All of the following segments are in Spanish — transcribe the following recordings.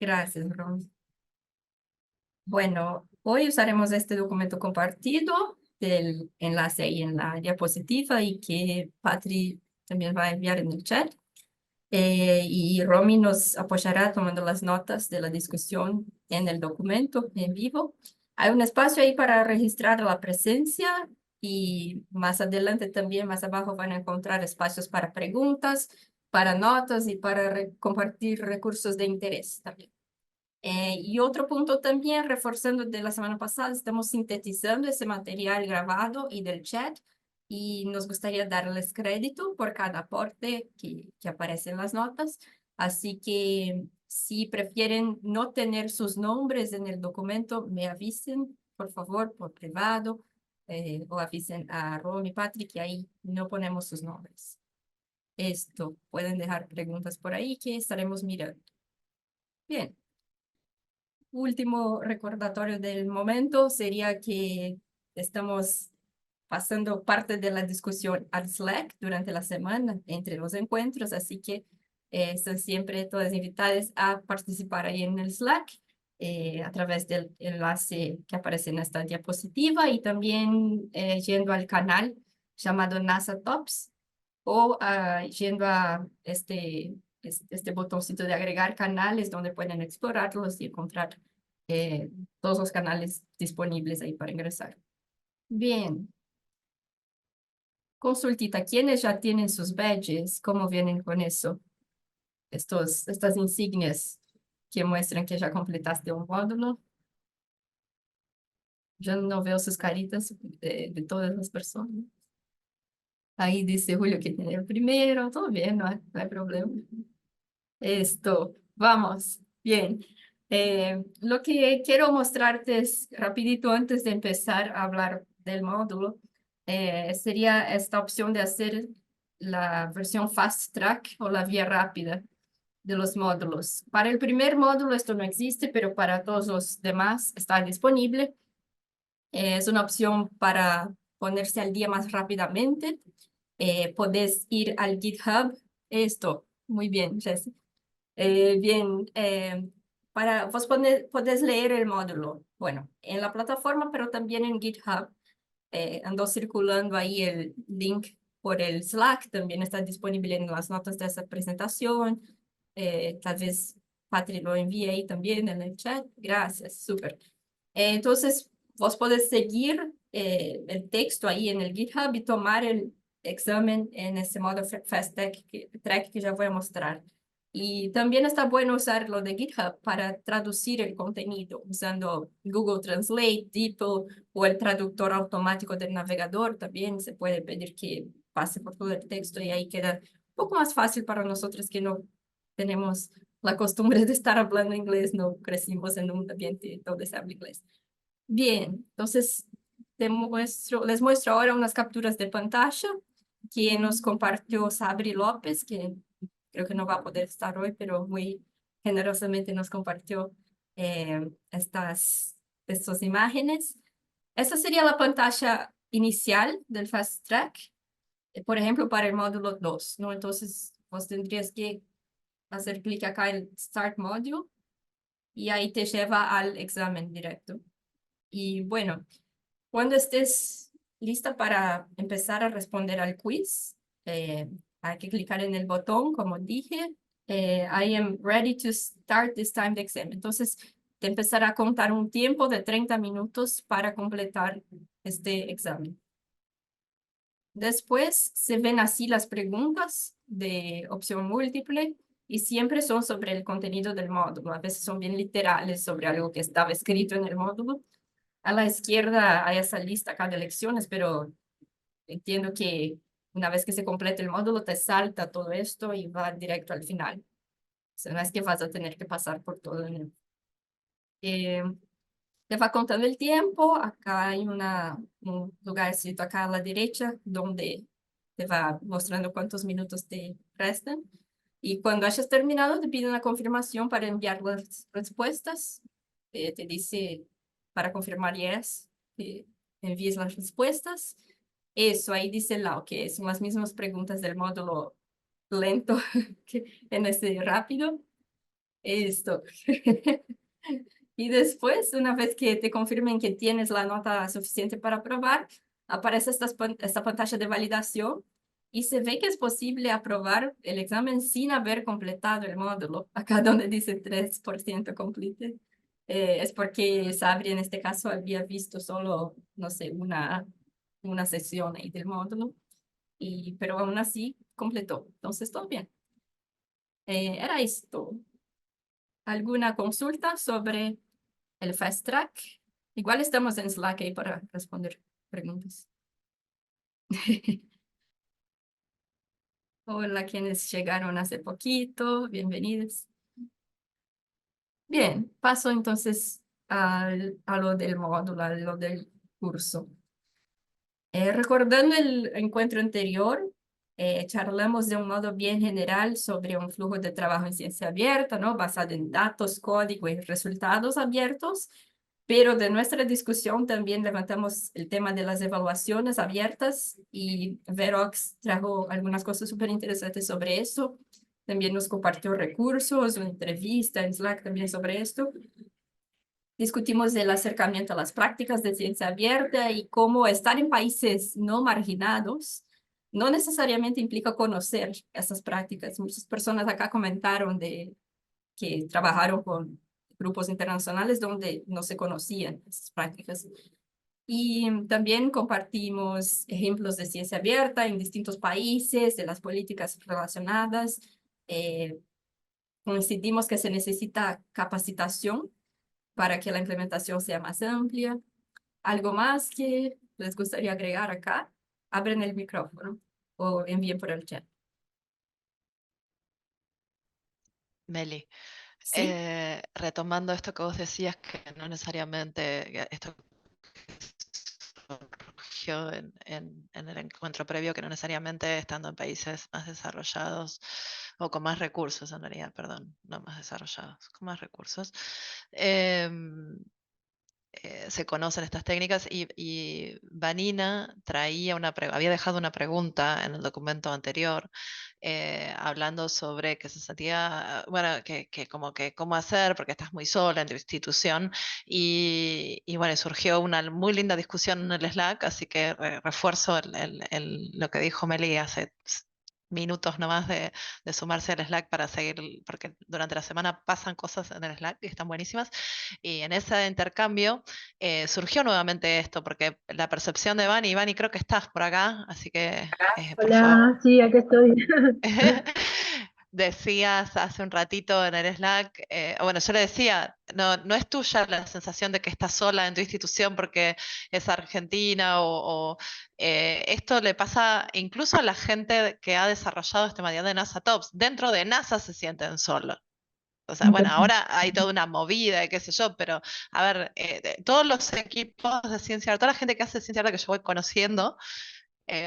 Gracias, Ron. Bueno, hoy usaremos este documento compartido del enlace ahí en la diapositiva y que Patri también va a enviar en el chat. Y Romy nos apoyará tomando las notas de la discusión en el documento en vivo. Hay un espacio ahí para registrar la presencia y más adelante también, más abajo, van a encontrar espacios para preguntas, para notas y para compartir recursos de interés también. Y otro punto también, reforzando de la semana pasada, estamos sintetizando ese material grabado y del chat y nos gustaría darles crédito por cada aporte que aparece en las notas. Así que si prefieren no tener sus nombres en el documento, me avisen, por favor, por privado, o avisen a Ron y Patrick, y ahí no ponemos sus nombres. Esto, pueden dejar preguntas por ahí que estaremos mirando. Bien. Último recordatorio del momento sería que estamos pasando parte de la discusión al Slack durante la semana entre los encuentros, así que están siempre todas invitadas a participar ahí en el Slack a través del enlace que aparece en esta diapositiva y también yendo al canal llamado NASA Tops o yendo a este botoncito de agregar canales donde pueden explorarlos y encontrar eh, todos los canales disponibles ahí para ingresar. Bien, consultita, ¿quiénes ya tienen sus badges? ¿Cómo vienen con eso? Estas insignias que muestran que ya completaste un módulo. Yo no veo sus caritas de todas las personas. Ahí dice Julio que tiene el primero, todo bien, no hay problema. Esto, vamos, bien. Lo que quiero mostrarte es rapidito antes de empezar a hablar del módulo, sería esta opción de hacer la versión fast track o la vía rápida de los módulos. Para el primer módulo esto no existe, pero para todos los demás está disponible. Es una opción para ponerse al día más rápidamente. Podés ir al GitHub. Esto, muy bien, Jesse. Bien, para vos podés leer el módulo, bueno, en la plataforma, pero también en GitHub. Andó circulando ahí el link por el Slack, también está disponible en las notas de esa presentación. Tal vez Patri lo envíe ahí también en el chat. Gracias, súper. Entonces, vos podés seguir el texto ahí en el GitHub y tomar el examen en ese modo Fast Track que ya voy a mostrar. Y también está bueno usar lo de GitHub para traducir el contenido usando Google Translate, DeepL o el traductor automático del navegador. También se puede pedir que pase por todo el texto y ahí queda un poco más fácil para nosotros que no tenemos la costumbre de estar hablando inglés, no crecimos en un ambiente donde se habla inglés. Bien, entonces les muestro ahora unas capturas de pantalla que nos compartió Sabri López, que creo que no va a poder estar hoy, pero muy generosamente nos compartió estas imágenes. Esta sería la pantalla inicial del Fast Track, por ejemplo, para el módulo 2, ¿no? Entonces, vos tendrías que hacer clic acá en Start Module y ahí te lleva al examen directo. Y bueno, cuando estés lista para empezar a responder al quiz, hay que clicar en el botón, como dije, I am ready to start this timed exam. Entonces, te empezará a contar un tiempo de 30 minutos para completar este examen. Después se ven así las preguntas de opción múltiple y siempre son sobre el contenido del módulo. A veces son bien literales sobre algo que estaba escrito en el módulo. A la izquierda hay esa lista acá de lecciones, pero entiendo que una vez que se complete el módulo te salta todo esto y va directo al final. O sea, no es que vas a tener que pasar por todo. Eh, Te va contando el tiempo. Acá hay un lugarcito acá a la derecha donde te va mostrando cuántos minutos te restan. Y cuando hayas terminado, te pide una confirmación para enviar las respuestas. Te dice para confirmar yes, que envíes las respuestas. Eso, ahí dice Lau, que son las mismas preguntas del módulo lento que en este rápido. Esto. Y después, una vez que te confirmen que tienes la nota suficiente para aprobar, aparece esta pantalla de validación y se ve que es posible aprobar el examen sin haber completado el módulo. Acá donde dice 3% completed, es porque Sabri en este caso había visto solo, no sé, una sesión ahí del módulo, pero aún así completó. Entonces, todo bien. Era esto. ¿Alguna consulta sobre el Fast Track? Igual estamos en Slack ahí para responder preguntas. Hola, quienes llegaron hace poquito, bienvenidos. Bien, paso entonces a lo del módulo, a lo del curso. Recordando el encuentro anterior, charlamos de un modo bien general sobre un flujo de trabajo en ciencia abierta, ¿no? Basado en datos, código y resultados abiertos, pero de nuestra discusión también levantamos el tema de las evaluaciones abiertas y Verox trajo algunas cosas súper interesantes sobre eso. También nos compartió recursos, una entrevista en Slack también sobre esto. Discutimos el acercamiento a las prácticas de ciencia abierta y cómo estar en países no marginados no necesariamente implica conocer esas prácticas. Muchas personas acá comentaron de que trabajaron con grupos internacionales donde no se conocían esas prácticas. Y también compartimos ejemplos de ciencia abierta en distintos países, de las políticas relacionadas. Eh, Coincidimos que se necesita capacitación para que la implementación sea más amplia. ¿Algo más que les gustaría agregar acá? Abren el micrófono o envíen por el chat. Meli, ¿Sí? retomando esto que vos decías, que no necesariamente, esto que surgió en el encuentro previo, que no necesariamente estando en países más desarrollados o con más recursos, en realidad, perdón, no más desarrollados, con más recursos, em, se conocen estas técnicas y Vanina había dejado una pregunta en el documento anterior hablando sobre que se sentía, bueno, que como que cómo hacer porque estás muy sola en tu institución y bueno, surgió una muy linda discusión en el Slack, así que refuerzo lo que dijo Meli hace minutos nomás de sumarse al Slack para seguir, porque durante la semana pasan cosas en el Slack y están buenísimas. Y en ese intercambio surgió nuevamente esto, porque la percepción de Vani creo que estás por acá, así que por favor. Hola, sí, aquí estoy. Decías hace un ratito en el Slack, bueno, yo le decía, no es tuya la sensación de que estás sola en tu institución porque es argentina esto le pasa incluso a la gente que ha desarrollado este material de NASA Tops. Dentro de NASA se sienten solos. O sea, bueno, ahora hay toda una movida y qué sé yo, pero a ver, todos los equipos de ciencia, toda la gente que hace ciencia que yo voy conociendo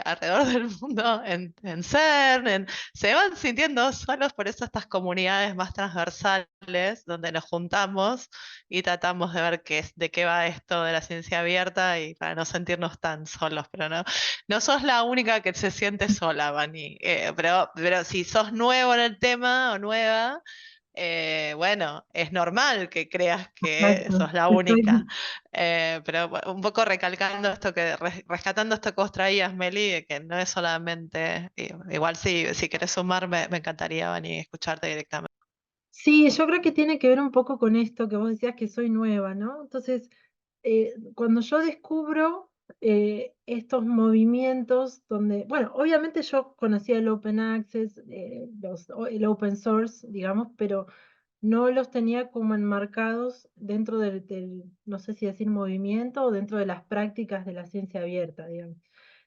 alrededor del mundo en CERN, se van sintiendo solos, por eso estas comunidades más transversales, donde nos juntamos y tratamos de ver de qué va esto de la ciencia abierta y para no sentirnos tan solos, pero no sos la única que se siente sola, Vani, pero si sos nuevo en el tema o nueva, bueno, es normal que creas que Exacto. sos la única, pero un poco recalcando rescatando esto que vos traías, Meli, de que no es solamente, igual si querés sumar, me encantaría venir a escucharte directamente. Sí, yo creo que tiene que ver un poco con esto que vos decías que soy nueva, ¿no? Entonces, cuando yo descubro estos movimientos donde, bueno, obviamente yo conocía el Open Access, el Open Source, digamos, pero no los tenía como enmarcados dentro no sé si decir movimiento o dentro de las prácticas de la ciencia abierta, digamos.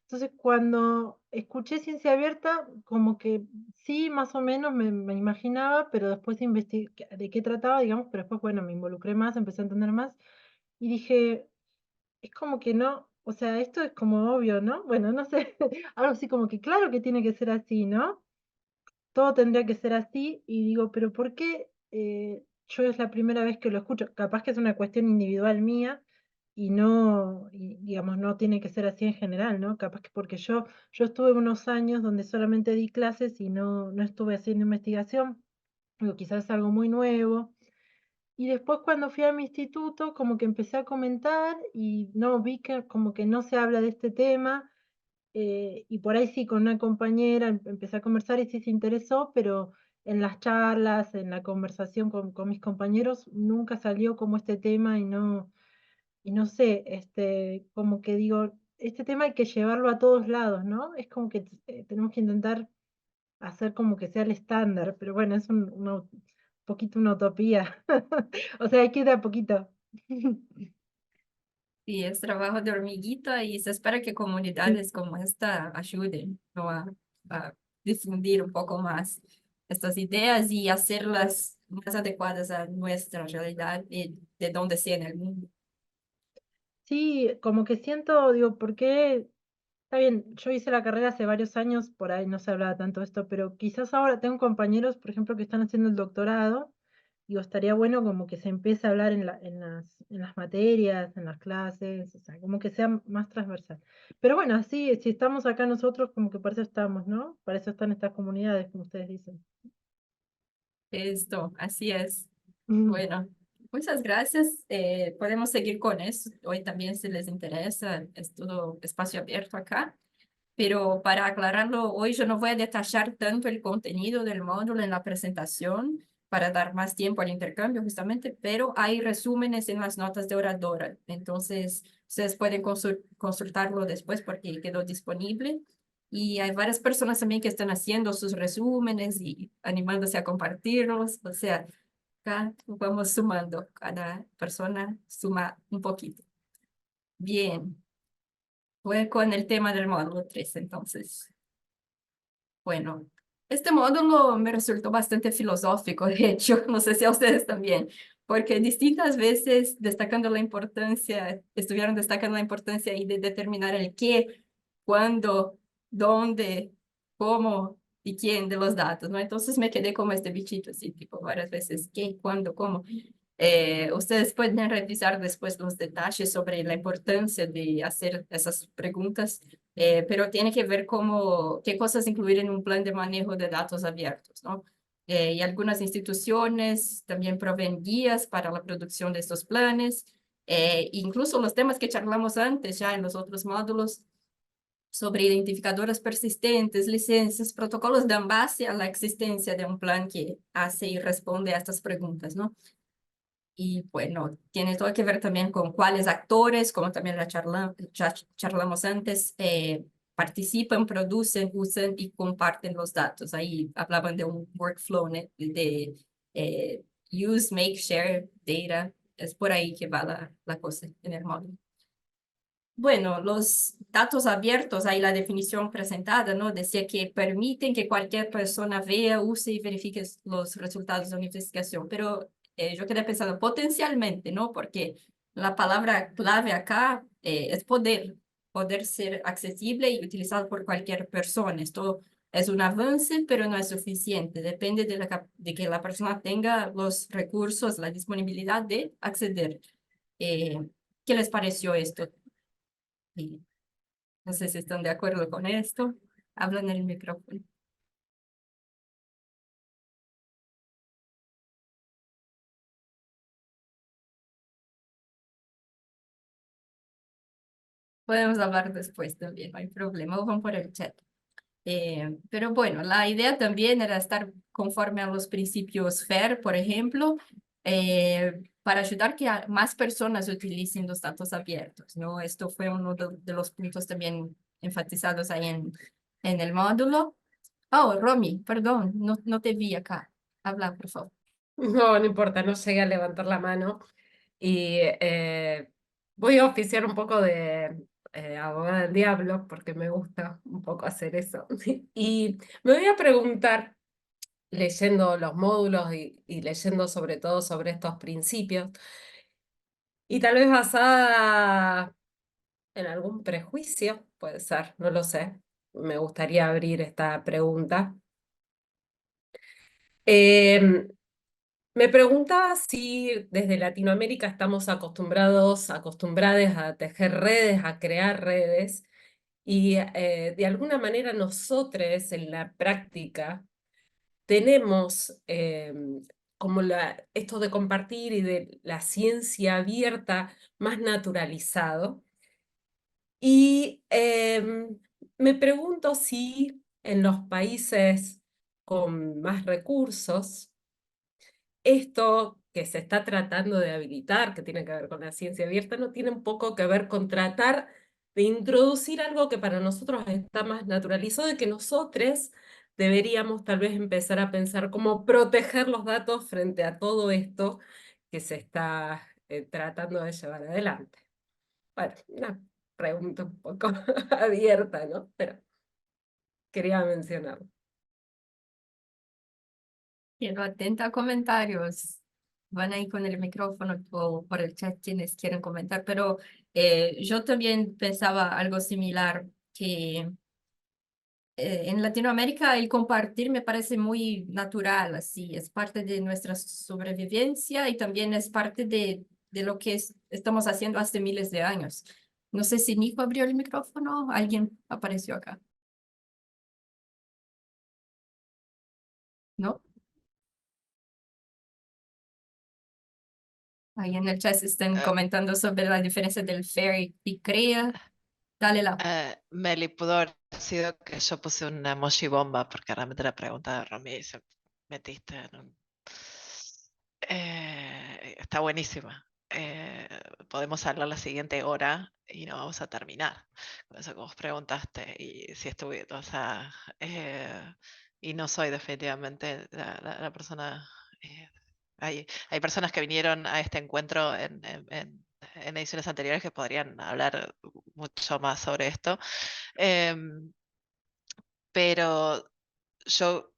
Entonces, cuando escuché ciencia abierta, como que sí, más o menos me imaginaba, pero después investigué de qué trataba, digamos, pero después, bueno, me involucré más, empecé a entender más y dije, es como que no, o sea, esto es como obvio, ¿no? Bueno, no sé, algo así como que claro que tiene que ser así, ¿no? Todo tendría que ser así y digo, pero ¿por qué yo es la primera vez que lo escucho? Capaz que es una cuestión individual mía y no, digamos, no tiene que ser así en general, ¿no? Capaz que porque yo estuve unos años donde solamente di clases y no estuve haciendo investigación Digo, quizás es algo muy nuevo. Y después cuando fui a mi instituto, como que empecé a comentar y no, vi que como que no se habla de este tema, y por ahí sí, con una compañera empecé a conversar y sí se interesó, pero en las charlas, en la conversación con mis compañeros, nunca salió como este tema y no sé, como que digo, este tema hay que llevarlo a todos lados, ¿no? Es como que tenemos que intentar hacer como que sea el estándar, pero bueno, es un poquito una utopía. O sea, hay que ir de a poquito. Y es trabajo de hormiguita y se espera que comunidades como esta ayuden, ¿no? A difundir un poco más estas ideas y hacerlas más adecuadas a nuestra realidad y de donde sea en el mundo. Sí, como que siento, digo, ¿por qué? Está bien, yo hice la carrera hace varios años, por ahí no se hablaba tanto de esto, pero quizás ahora tengo compañeros, por ejemplo, que están haciendo el doctorado. Digo, estaría bueno como que se empiece a hablar en las materias, en las clases, o sea, como que sea más transversal. Pero bueno, así, si estamos acá nosotros, como que para eso estamos, ¿no? Para eso están estas comunidades, como ustedes dicen. Esto, así es. Mm. Bueno, muchas gracias. Podemos seguir con eso. Hoy también, si les interesa, es todo espacio abierto acá. Pero para aclararlo, hoy yo no voy a detallar tanto el contenido del módulo en la presentación para dar más tiempo al intercambio justamente, pero hay resúmenes en las notas de oradora. Entonces, ustedes pueden consultarlo después porque quedó disponible. Y hay varias personas también que están haciendo sus resúmenes y animándose a compartirlos. O sea, acá vamos sumando, cada persona suma un poquito. Bien, voy con el tema del módulo 3 entonces. Bueno, este módulo me resultó bastante filosófico, de hecho, no sé si a ustedes también, porque distintas veces destacando la importancia, estuvieron destacando la importancia ahí de determinar el qué, cuándo, dónde, cómo y quién de los datos, ¿no? Entonces me quedé como este bichito así, tipo varias veces, qué, cuándo, cómo. Ustedes pueden revisar después los detalles sobre la importancia de hacer esas preguntas, pero tiene que ver cómo, qué cosas incluir en un plan de manejo de datos abiertos, ¿no? Y algunas instituciones también proveen guías para la producción de estos planes, incluso los temas que charlamos antes ya en los otros módulos sobre identificadoras persistentes, licencias, protocolos dan base a la existencia de un plan que hace y responde a estas preguntas, ¿no? Y bueno, tiene todo que ver también con cuáles actores, como también charlamos antes, participan, producen, usan y comparten los datos. Ahí hablaban de un workflow, ¿no? De use, make, share, data. Es por ahí que va la cosa en el módulo. Bueno, los datos abiertos, ahí la definición presentada, ¿no? Decía que permiten que cualquier persona vea, use y verifique los resultados de una investigación, pero yo quedé pensando potencialmente, ¿no? Porque la palabra clave acá es poder, poder ser accesible y utilizado por cualquier persona. Esto es un avance, pero no es suficiente. Depende de que la persona tenga los recursos, la disponibilidad de acceder. Eh, ¿Qué les pareció esto? Y no sé si están de acuerdo con esto. Hablan en el micrófono. Podemos hablar después también, no hay problema, o van por el chat. Pero bueno, la idea también era estar conforme a los principios FAIR, por ejemplo, para ayudar que más personas utilicen los datos abiertos, ¿no? Esto fue uno de los puntos también enfatizados ahí en el módulo. Oh, Romy, perdón, no te vi acá. Habla, por favor. No, no importa, no llegué a levantar la mano. Y voy a oficiar un poco de abogada del diablo, porque me gusta un poco hacer eso. Y me voy a preguntar, leyendo los módulos y leyendo sobre todo sobre estos principios, y tal vez basada en algún prejuicio, puede ser, no lo sé. Me gustaría abrir esta pregunta. Em, Me preguntaba si desde Latinoamérica estamos acostumbradas a tejer redes, a crear redes, y de alguna manera nosotros en la práctica tenemos como esto de compartir y de la ciencia abierta más naturalizado. Y me pregunto si en los países con más recursos, esto que se está tratando de habilitar, que tiene que ver con la ciencia abierta, no tiene un poco que ver con tratar de introducir algo que para nosotros está más naturalizado y que nosotros deberíamos tal vez empezar a pensar cómo proteger los datos frente a todo esto que se está tratando de llevar adelante. Bueno, una pregunta un poco abierta, ¿no? Pero quería mencionarlo. Quiero atenta a comentarios. Van ahí con el micrófono o por el chat quienes quieren comentar, pero yo también pensaba algo similar, que en Latinoamérica el compartir me parece muy natural, así, es parte de nuestra sobrevivencia y también es parte de lo que estamos haciendo hace miles de años. No sé si Nico abrió el micrófono, alguien apareció acá. ¿No? Ahí en el chat están Eh, comentando sobre la diferencia del fair y crea. Dale la. Meli, pudo haber sido que yo puse una emoji bomba porque realmente la pregunta de Romy se metiste en un... está buenísima. Podemos hablar la siguiente hora y no vamos a terminar con eso que vos preguntaste y si estuve, o sea, y no soy definitivamente la persona. Hay personas que vinieron a este encuentro en ediciones anteriores que podrían hablar mucho más sobre esto. Em, pero yo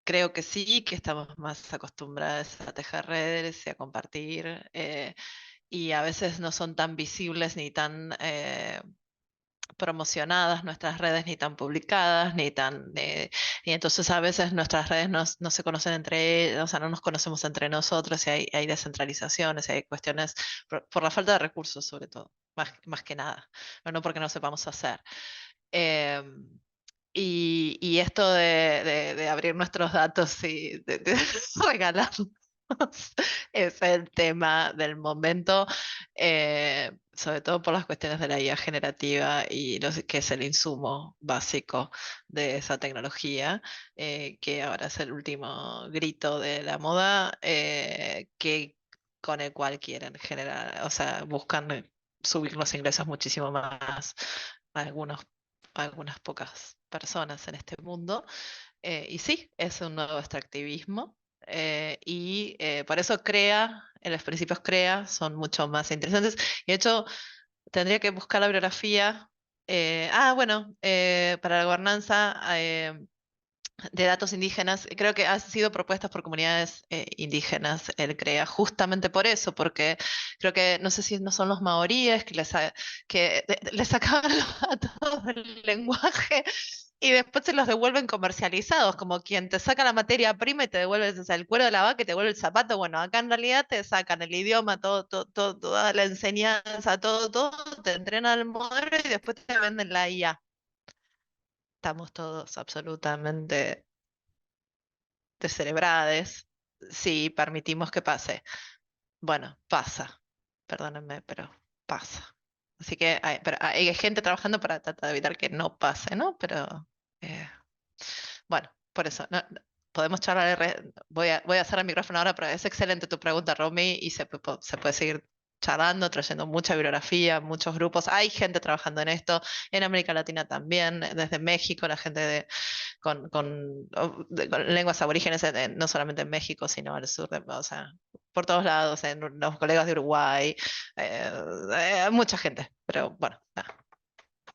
creo que sí, que estamos más acostumbrados a tejer redes y a compartir, y a veces no son tan visibles ni tan promocionadas nuestras redes, ni tan publicadas, y entonces a veces nuestras redes no se conocen entre ellas, o sea, no nos conocemos entre nosotros y hay descentralizaciones, y hay cuestiones por la falta de recursos sobre todo, más que nada, pero no porque no sepamos hacer. Em, y esto de abrir nuestros datos y de regalarlos es el tema del momento, sobre todo por las cuestiones de la IA generativa y que es el insumo básico de esa tecnología, que ahora es el último grito de la moda, con el cual quieren generar, o sea, buscan subir los ingresos muchísimo más a algunas pocas personas en este mundo. Y sí, es un nuevo extractivismo. Por eso los principios CREA son mucho más interesantes. Y de hecho, tendría que buscar la bibliografía. Bueno, para la gobernanza de datos indígenas, creo que han sido propuestas por comunidades indígenas el CREA, justamente por eso, porque creo que, no sé si no son los maoríes que les sacaban los datos del lenguaje y después se los devuelven comercializados, como quien te saca la materia prima y te devuelve, o sea, el cuero de la vaca y te devuelve el zapato. Bueno, acá en realidad te sacan el idioma, toda la enseñanza, todo, te entrenan el modelo y después te venden la IA. Estamos todos absolutamente descerebrades si permitimos que pase. Bueno, pasa. Perdónenme, pero pasa. Así que hay gente trabajando para tratar de evitar que no pase, ¿no? Pero eh, bueno, por eso, podemos charlar. Voy a hacer el micrófono ahora, pero es excelente tu pregunta, Romy, y se puede seguir charlando, trayendo mucha bibliografía, muchos grupos. Hay gente trabajando en esto, en América Latina también, desde México, la gente con lenguas aborígenes, no solamente en México, sino al sur, o sea, por todos lados, en los colegas de Uruguay, mucha gente. Pero bueno, nada.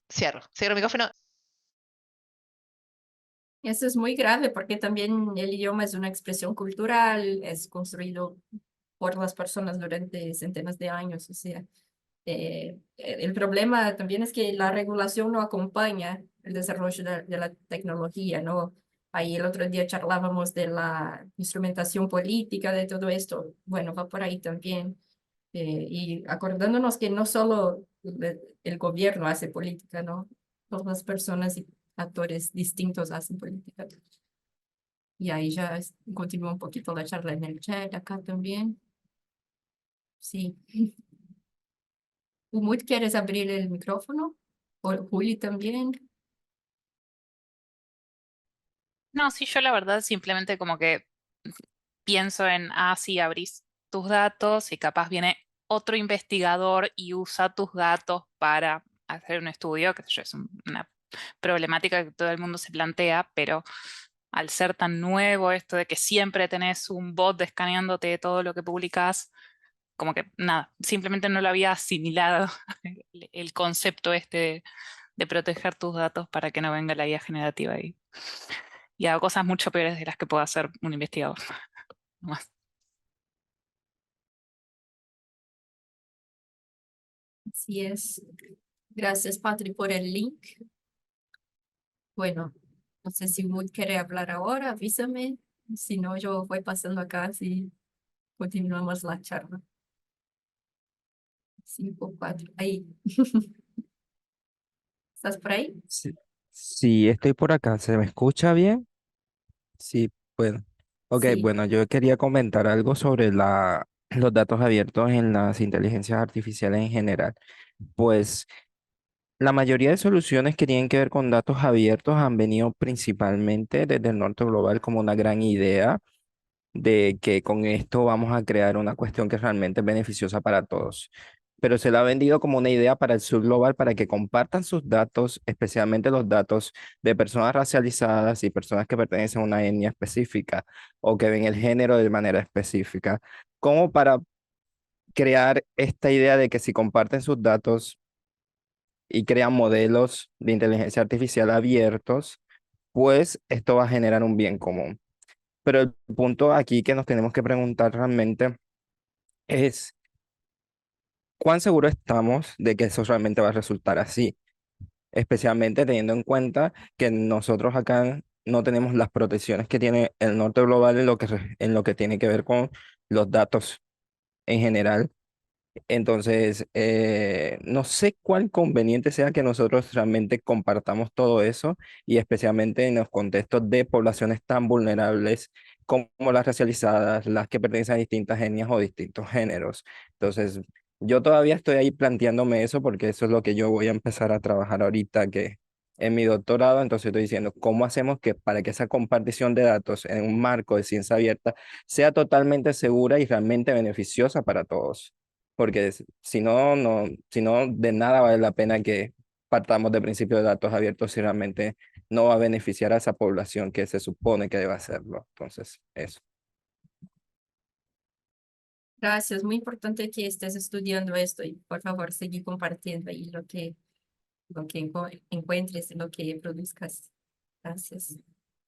Cierro el micrófono. Y eso es muy grave porque también el idioma es una expresión cultural, es construido por las personas durante centenas de años. O sea, el problema también es que la regulación no acompaña el desarrollo de la tecnología, ¿no? Ahí el otro día charlábamos de la instrumentación política de todo esto. Bueno, va por ahí también. Y acordándonos que no solo el gobierno hace política, ¿no? Todas las personas y actores distintos hacen política. Y ahí ya continúa un poquito la charla en el chat, acá también. Sí. Umut, ¿quieres abrir el micrófono? O Juli también. No, sí, yo la verdad simplemente como que pienso en, sí, abrís tus datos y capaz viene otro investigador y usa tus datos para hacer un estudio, que sé yo, es una problemática que todo el mundo se plantea, pero al ser tan nuevo esto de que siempre tenés un bot escaneándote todo lo que publicas, como que nada, simplemente no lo había asimilado el concepto este de proteger tus datos para que no venga la IA generativa y haga cosas mucho peores de las que puede hacer un investigador. No más. Así es. Gracias, Patri, por el link. Bueno, no sé si Umut quiere hablar ahora, avísame. Si no, yo voy pasando acá si continuamos la charla. 5, 4, ahí. ¿Estás por ahí? Sí, sí, estoy por acá. ¿Se me escucha bien? Sí, bueno. Ok, Sí. bueno, yo quería comentar algo sobre los datos abiertos en las inteligencias artificiales en general. Pues la mayoría de soluciones que tienen que ver con datos abiertos han venido principalmente desde el norte global como una gran idea de que con esto vamos a crear una cuestión que realmente es beneficiosa para todos. Pero se le ha vendido como una idea para el sur global para que compartan sus datos, especialmente los datos de personas racializadas y personas que pertenecen a una etnia específica o que ven el género de manera específica, como para crear esta idea de que si comparten sus datos y crean modelos de inteligencia artificial abiertos, pues esto va a generar un bien común. Pero el punto aquí que nos tenemos que preguntar realmente es cuán seguro estamos de que eso realmente va a resultar así, especialmente teniendo en cuenta que nosotros acá no tenemos las protecciones que tiene el norte global en en lo que tiene que ver con los datos en general. Entonces, no sé cuál conveniente sea que nosotros realmente compartamos todo eso y especialmente en los contextos de poblaciones tan vulnerables como las racializadas, las que pertenecen a distintas etnias o distintos géneros. Entonces, yo todavía estoy ahí planteándome eso porque eso es lo que yo voy a empezar a trabajar ahorita que en mi doctorado, entonces estoy diciendo, ¿cómo hacemos que para que esa compartición de datos en un marco de ciencia abierta sea totalmente segura y realmente beneficiosa para todos? Porque si no, si no, de nada vale la pena que partamos de principio de datos abiertos si realmente no va a beneficiar a esa población que se supone que debe hacerlo. Entonces, eso. Gracias. Muy importante que estés estudiando esto y por favor sigue compartiendo ahí lo que encuentres, lo que produzcas. Gracias.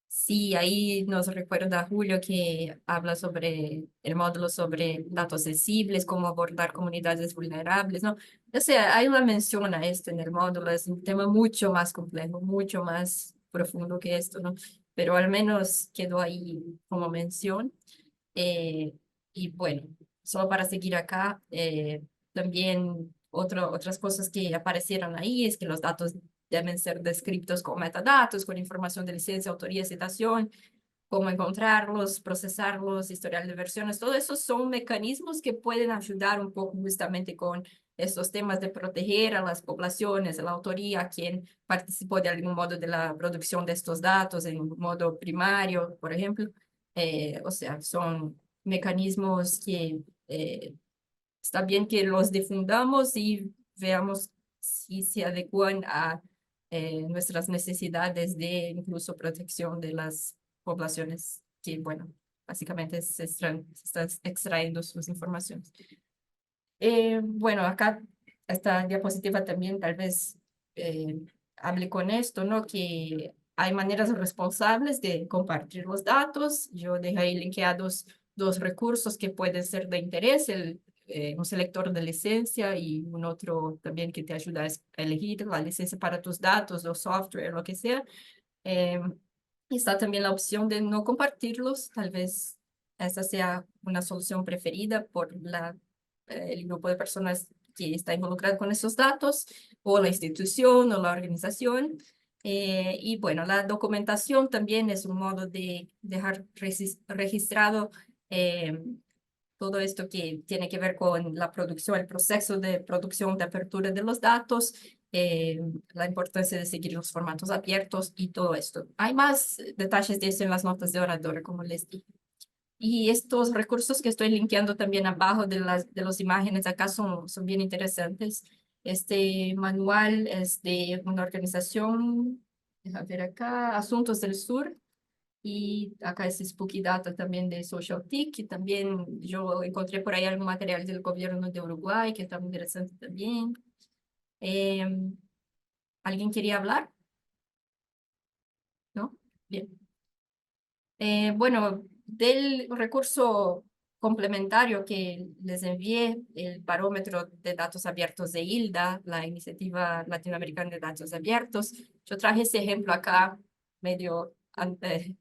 Sí, ahí nos recuerda Julio que habla sobre el módulo sobre datos sensibles, cómo abordar comunidades vulnerables, ¿no? O sea, ahí lo menciona esto en el módulo, es un tema mucho más complejo, mucho más profundo que esto, ¿no? Pero al menos quedó ahí como mención. Eh, y bueno, solo para seguir acá, también otras cosas que aparecieron ahí es que los datos deben ser descritos con metadatos, con información de licencia, autoría, citación, cómo encontrarlos, procesarlos, historial de versiones, todo eso son mecanismos que pueden ayudar un poco justamente con estos temas de proteger a las poblaciones, a la autoría, a quien participó de algún modo de la producción de estos datos en un modo primario, por ejemplo. O sea, son mecanismos que está bien que los difundamos y veamos si se adecuan a nuestras necesidades de incluso protección de las poblaciones que, bueno, básicamente se están extrayendo sus informaciones. Bueno, acá esta diapositiva también tal vez hable con esto, ¿no? Que hay maneras responsables de compartir los datos. Yo dejé ahí linkeados dos recursos que pueden ser de interés, un selector de licencia y un otro también que te ayuda a elegir la licencia para tus datos o software, lo que sea. Eh, Está también la opción de no compartirlos, tal vez esa sea una solución preferida por el grupo de personas que está involucrado con esos datos, o la institución o la organización. Y bueno, la documentación también es un modo de dejar registrado todo esto que tiene que ver con la producción, el proceso de producción de apertura de los datos, la importancia de seguir los formatos abiertos y todo esto. Hay más detalles de eso en las notas de orador, como les dije. Y estos recursos que estoy linkeando también abajo de las imágenes acá son bien interesantes. Este manual es de una organización, déjame ver acá, Asuntos del Sur, y acá es Spooky Data también de SocialTIC, y también yo encontré por ahí algún material del gobierno de Uruguay, que está muy interesante también. ¿Alguien quería hablar? ¿No? Bien. Bueno, del recurso complementario que les envié, el barómetro de datos abiertos de ILDA, la Iniciativa Latinoamericana de Datos Abiertos, yo traje ese ejemplo acá, medio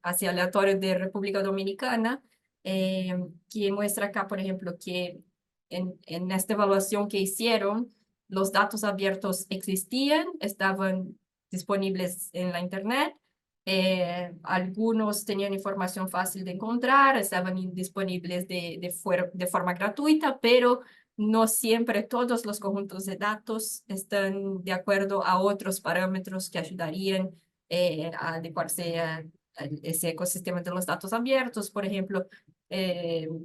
hacia aleatorio de República Dominicana, que muestra acá, por ejemplo, que en esta evaluación que hicieron, los datos abiertos existían, estaban disponibles en la Internet. Algunos tenían información fácil de encontrar, estaban disponibles de forma gratuita, pero no siempre todos los conjuntos de datos están de acuerdo a otros parámetros que ayudarían a adecuarse a ese ecosistema de los datos abiertos. Por ejemplo,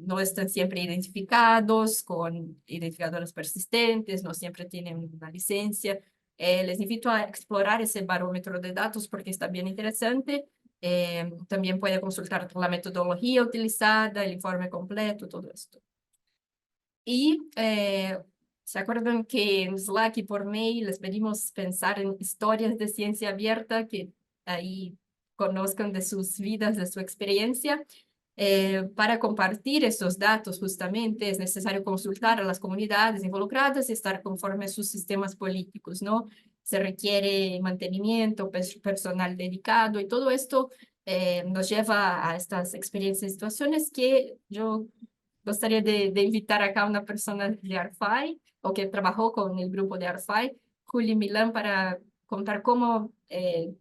no están siempre identificados con identificadores persistentes, no siempre tienen una licencia. Les invito a explorar ese barómetro de datos porque está bien interesante. También puede consultar la metodología utilizada, el informe completo, todo esto. Y ¿se acuerdan que en Slack y por mail les pedimos pensar en historias de ciencia abierta que ahí conozcan de sus vidas, de su experiencia? Para compartir esos datos justamente es necesario consultar a las comunidades involucradas y estar conforme a sus sistemas políticos, ¿no? Se requiere mantenimiento, personal dedicado y todo esto nos lleva a estas experiencias y situaciones que yo gostaria de invitar acá a una persona de ARFAI o que trabajó con el grupo de ARFAI, Juli Milán, para contar cómo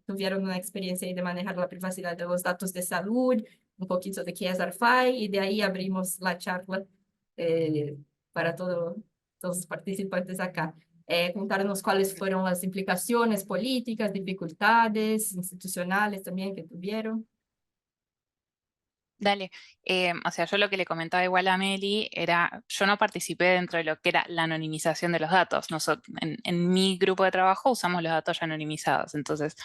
tuvieron una experiencia de manejar la privacidad de los datos de salud, un poquito de qué es ARFAI, y de ahí abrimos la charla para todos los participantes acá. Contarnos cuáles fueron las implicaciones políticas, dificultades institucionales también que tuvieron. Dale, o sea, yo lo que le comentaba igual a Meli era, yo no participé dentro de lo que era la anonimización de los datos. En mi grupo de trabajo usamos los datos ya anonimizados, entonces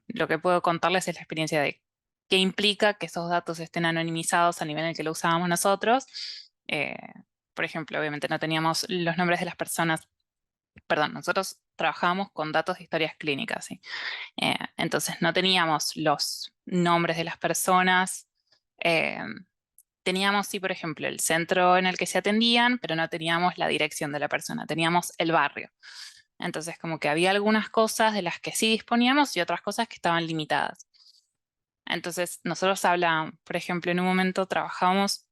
lo que puedo contarles es la experiencia de qué implica que esos datos estén anonimizados a nivel en el que lo usábamos nosotros. Eh, por ejemplo, obviamente no teníamos los nombres de las personas, perdón, nosotros trabajábamos con datos de historias clínicas, ¿sí? Entonces no teníamos los nombres de las personas. eh, Teníamos, sí, por ejemplo, el centro en el que se atendían, pero no teníamos la dirección de la persona, teníamos el barrio. Entonces, como que había algunas cosas de las que sí disponíamos y otras cosas que estaban limitadas. Entonces, nosotros hablábamos, por ejemplo, en un momento trabajábamos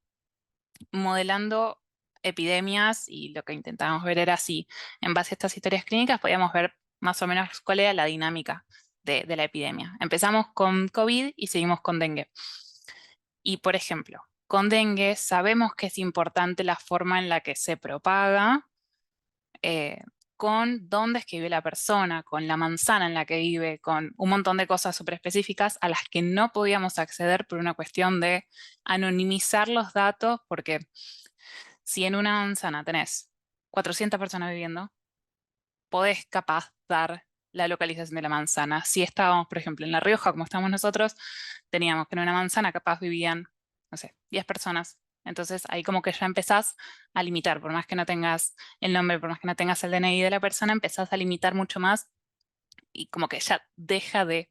modelando epidemias y lo que intentábamos ver era si, en base a estas historias clínicas, podíamos ver más o menos cuál era la dinámica de la epidemia. Empezamos con COVID y seguimos con dengue. Y, por ejemplo, con dengue sabemos que es importante la forma en la que se propaga, con dónde es que vive la persona, con la manzana en la que vive, con un montón de cosas súper específicas a las que no podíamos acceder por una cuestión de anonimizar los datos, porque si en una manzana tenés 400 personas viviendo, podés capaz dar la localización de la manzana. Si estábamos, por ejemplo, en La Rioja, como estamos nosotros, teníamos que en una manzana capaz vivían, no sé, 10 personas. Entonces ahí como que ya empezás a limitar, por más que no tengas el nombre, por más que no tengas el DNI de la persona, empezás a limitar mucho más y como que ya deja de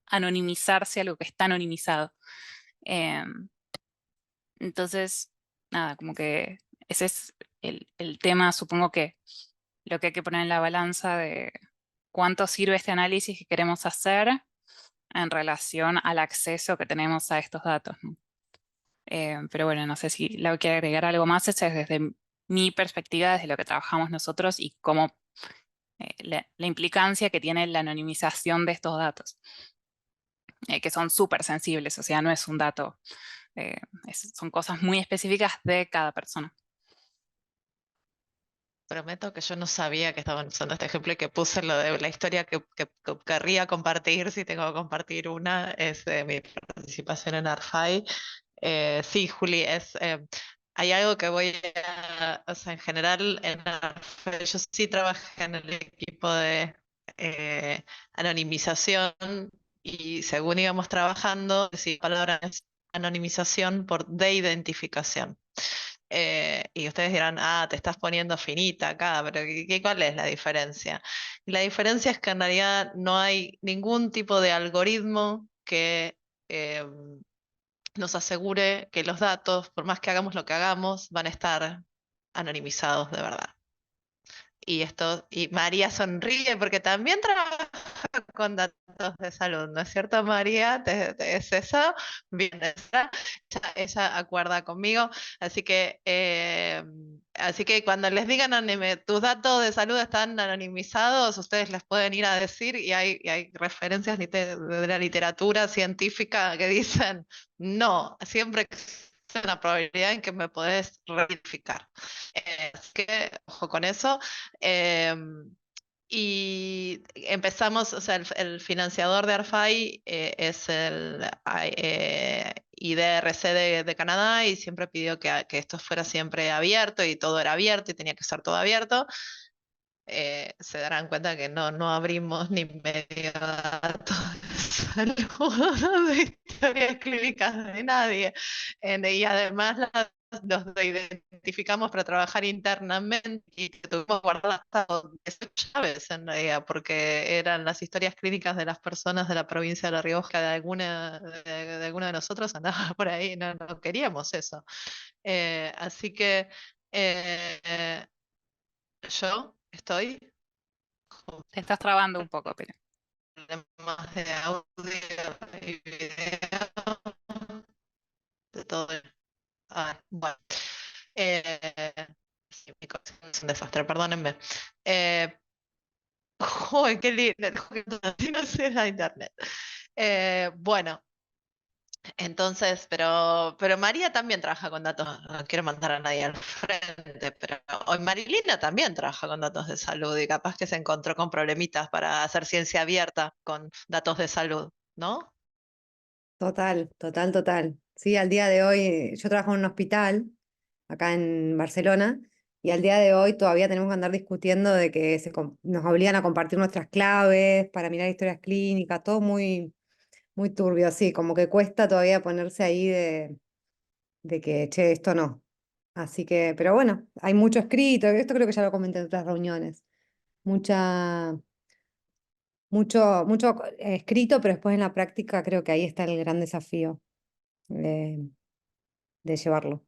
anonimizarse algo que está anonimizado. Entonces, nada, como que ese es el tema, supongo que lo que hay que poner en la balanza de cuánto sirve este análisis que queremos hacer en relación al acceso que tenemos a estos datos, ¿no? Pero bueno, no sé si Lau quiere agregar algo más. Ese es desde mi perspectiva, desde lo que trabajamos nosotros y cómo la implicancia que tiene la anonimización de estos datos, que son súper sensibles, o sea, no es un dato, son cosas muy específicas de cada persona. Prometo que yo no sabía que estaban usando este ejemplo y que puse lo de la historia que querría compartir, si tengo que compartir una, es mi participación en ARFAI. Sí, Juli, hay algo que o sea, en general en ARFAI yo sí trabajé en el equipo de anonimización y según íbamos trabajando, sí, la palabra es anonimización por de-identificación. Y ustedes dirán, ah, te estás poniendo finita acá, pero ¿cuál es la diferencia? Y la diferencia es que en realidad no hay ningún tipo de algoritmo que eh, nos asegure que los datos, por más que hagamos lo que hagamos, van a estar anonimizados de verdad. Y María sonríe porque también trabaja con datos de salud, ¿no es cierto, María? ¿Es eso? Bien, ella acuerda conmigo. Así que cuando les digan tus datos de salud están anonimizados, ustedes les pueden ir a decir, y hay referencias de la literatura científica que dicen, no, siempre existe una probabilidad en que me podés verificar. Así que, ojo con eso. Y empezamos, o sea, el financiador de ARFAI es el IDRC de Canadá y siempre pidió que esto fuera siempre abierto y todo era abierto y tenía que ser todo abierto. Se darán cuenta que no abrimos ni medio datos de salud, de historias clínicas de nadie. Y además los identificamos para trabajar internamente y tuvimos guardadas hasta 18 llaves en realidad, porque eran las historias clínicas de las personas de la provincia de La Rioja, de alguno de nosotros andaba por ahí, no queríamos eso. Así que yo estoy con Te estás trabando un poco, pero problemas de audio y video, de todo. Bueno, eh, sí, mi conexión es un desastre, perdónenme. Eh, joder, qué lindo, no sé la internet. Bueno, entonces, pero María también trabaja con datos, no quiero mandar a nadie al frente, pero hoy Marilina también trabaja con datos de salud y capaz que se encontró con problemitas para hacer ciencia abierta con datos de salud, ¿no? Total, total, total. Sí, al día de hoy yo trabajo en un hospital acá en Barcelona y al día de hoy todavía tenemos que andar discutiendo de que nos obligan a compartir nuestras claves para mirar historias clínicas, todo muy, muy turbio, sí, como que cuesta todavía ponerse ahí de que, che, esto no. Así que, pero bueno, hay mucho escrito, esto creo que ya lo comenté en otras reuniones, mucha, mucho escrito, pero después en la práctica creo que ahí está el gran desafío de, de llevarlo.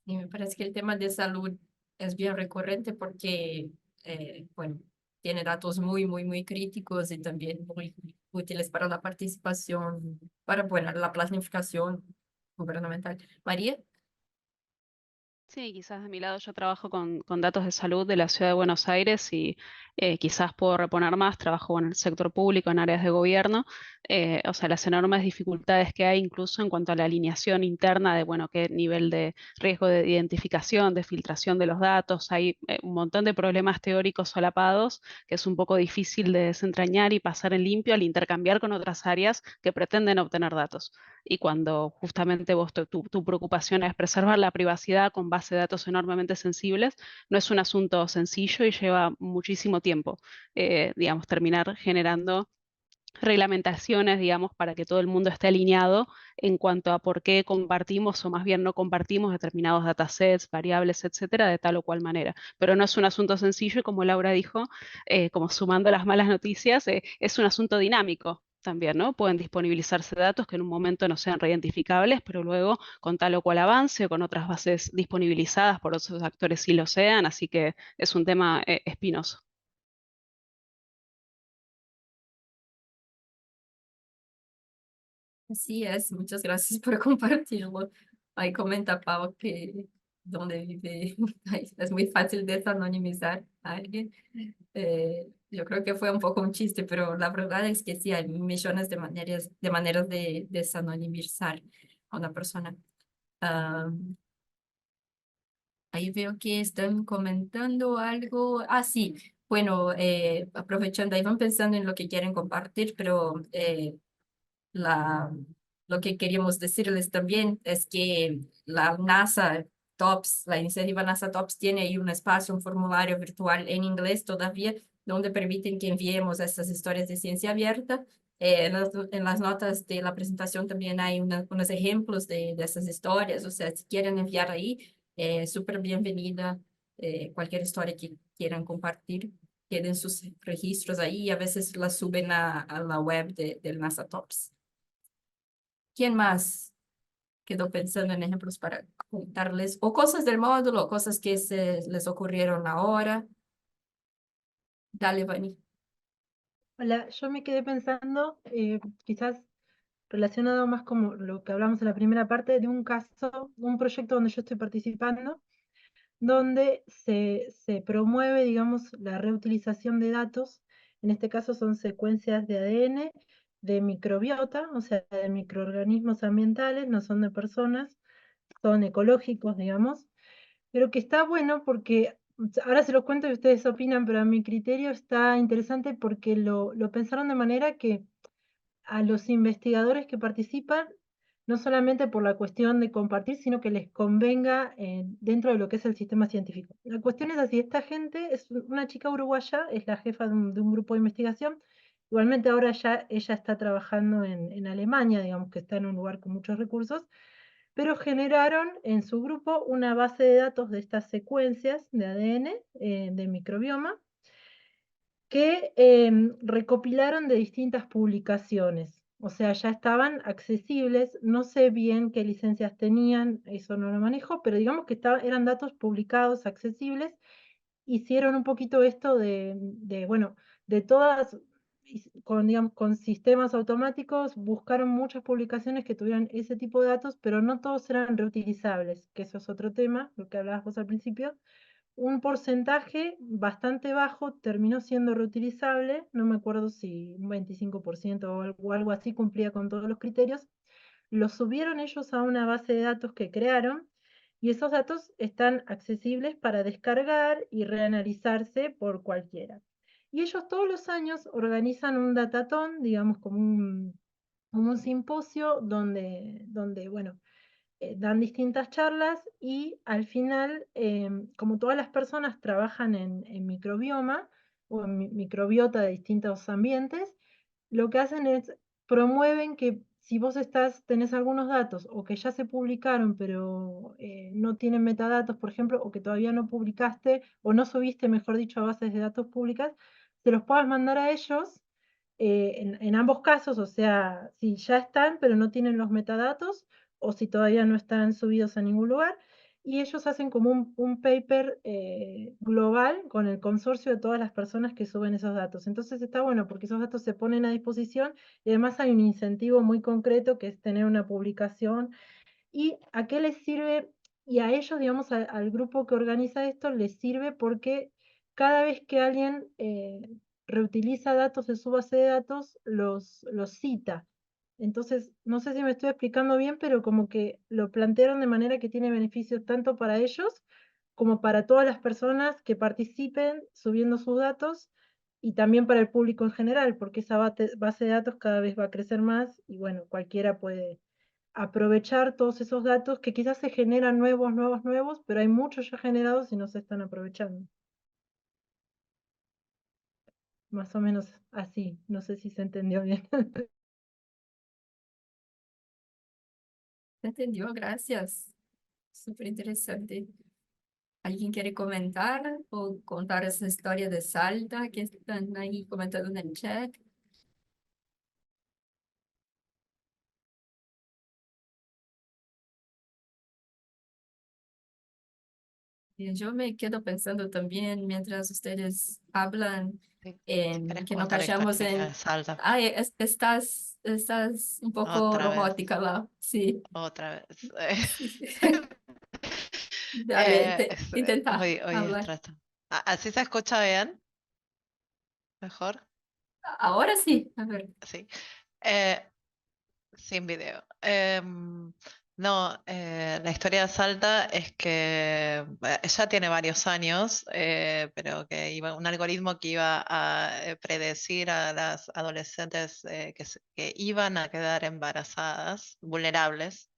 Y me parece que el tema de salud es bien recurrente porque, bueno, tiene datos muy, muy, muy críticos y también muy útiles para la participación, para, bueno, la planificación gubernamental. María. Sí, quizás de mi lado yo trabajo con datos de salud de la ciudad de Buenos Aires y quizás puedo reponer más, trabajo en el sector público, en áreas de gobierno, o sea, las enormes dificultades que hay incluso en cuanto a la alineación interna de, bueno, qué nivel de riesgo de identificación, de filtración de los datos, hay un montón de problemas teóricos solapados que es un poco difícil de desentrañar y pasar en limpio al intercambiar con otras áreas que pretenden obtener datos. Y cuando justamente tu preocupación es preservar la privacidad con base de datos enormemente sensibles, no es un asunto sencillo y lleva muchísimo tiempo, digamos, terminar generando reglamentaciones, digamos, para que todo el mundo esté alineado en cuanto a por qué compartimos o más bien no compartimos determinados datasets, variables, etcétera, de tal o cual manera. Pero no es un asunto sencillo y como Laura dijo, como sumando las malas noticias, es un asunto dinámico también, ¿no? Pueden disponibilizarse datos que en un momento no sean reidentificables, pero luego con tal o cual avance o con otras bases disponibilizadas por otros actores sí lo sean, así que es un tema espinoso. Así es, muchas gracias por compartirlo. Ahí comenta Pau que donde vive. Es muy fácil desanonimizar a alguien. Yo creo que fue un poco un chiste, pero la verdad es que sí, hay millones de maneras de desanonimizar a una persona. Ah, ahí veo que están comentando algo. Ah, sí. Bueno, aprovechando, ahí van pensando en lo que quieren compartir, pero la, lo que queríamos decirles también es que la NASA TOPS, la iniciativa NASA TOPS tiene ahí un espacio, un formulario virtual en inglés todavía, donde permiten que enviemos estas historias de ciencia abierta. En las notas de la presentación también hay unos ejemplos de esas historias, o sea, si quieren enviar ahí, súper bienvenida cualquier historia que quieran compartir. Queden sus registros ahí y a veces las suben a la web del NASA TOPS. ¿Quién más quedó pensando en ejemplos para contarles? O cosas del módulo, o cosas que se les ocurrieron ahora. Dale, Vani. Hola, yo me quedé pensando, quizás relacionado más como lo que hablamos en la primera parte, de un caso, un proyecto donde yo estoy participando, donde se promueve, digamos, la reutilización de datos. En este caso son secuencias de ADN, de microbiota, o sea, de microorganismos ambientales, no son de personas, son ecológicos, digamos, pero que está bueno porque, ahora se los cuento y ustedes opinan, pero a mi criterio está interesante porque lo pensaron de manera que a los investigadores que participan, no solamente por la cuestión de compartir, sino que les convenga dentro de lo que es el sistema científico. La cuestión es así, esta gente es una chica uruguaya, es la jefa de un grupo de investigación, igualmente ahora ya ella está trabajando en Alemania, digamos que está en un lugar con muchos recursos, pero generaron en su grupo una base de datos de estas secuencias de ADN, de microbioma, que recopilaron de distintas publicaciones. O sea, ya estaban accesibles, no sé bien qué licencias tenían, eso no lo manejo, pero digamos que eran datos publicados, accesibles. Hicieron un poquito esto bueno, de todas, digamos, con sistemas automáticos, buscaron muchas publicaciones que tuvieran ese tipo de datos, pero no todos eran reutilizables, que eso es otro tema, lo que hablabas vos al principio. Un porcentaje bastante bajo terminó siendo reutilizable, no me acuerdo si un 25% o algo así cumplía con todos los criterios. Lo subieron ellos a una base de datos que crearon y esos datos están accesibles para descargar y reanalizarse por cualquiera. Y ellos todos los años organizan un datatón, digamos como un simposio donde bueno, dan distintas charlas y al final, como todas las personas trabajan en microbioma o en microbiota de distintos ambientes, lo que hacen es promueven que si vos tenés algunos datos o que ya se publicaron pero no tienen metadatos, por ejemplo, o que todavía no publicaste o no subiste, mejor dicho, a bases de datos públicas, se los puedas mandar a ellos en ambos casos, o sea, si ya están pero no tienen los metadatos o si todavía no están subidos a ningún lugar, y ellos hacen como un paper global con el consorcio de todas las personas que suben esos datos. Entonces está bueno porque esos datos se ponen a disposición y además hay un incentivo muy concreto que es tener una publicación. ¿Y a qué les sirve? Y a ellos, digamos, al grupo que organiza esto, les sirve porque cada vez que alguien reutiliza datos de su base de datos, los cita. Entonces, no sé si me estoy explicando bien, pero como que lo plantearon de manera que tiene beneficios tanto para ellos como para todas las personas que participen subiendo sus datos y también para el público en general, porque esa base de datos cada vez va a crecer más y bueno, cualquiera puede aprovechar todos esos datos que quizás se generan nuevos, pero hay muchos ya generados y no se están aprovechando. Más o menos así, no sé si se entendió bien. ¿Se entendió? Gracias. Súper interesante. ¿Alguien quiere comentar o contar esa historia de Salta que están ahí comentando en el chat? Y yo me quedo pensando también mientras ustedes hablan Si querés que no contar la callamos historia de en... Salta, Ay, estás un poco otra vez, robótica, Lau. Sí. otra vez. Sí. Dale, intenta Hoy hablar. ¿Así se escucha bien? ¿Mejor? Ahora sí, a ver. Sí. Eh, Sin video. No, la historia de Salta es que ya tiene varios años, pero que iba un algoritmo que iba a predecir a las adolescentes que iban a quedar embarazadas, vulnerables,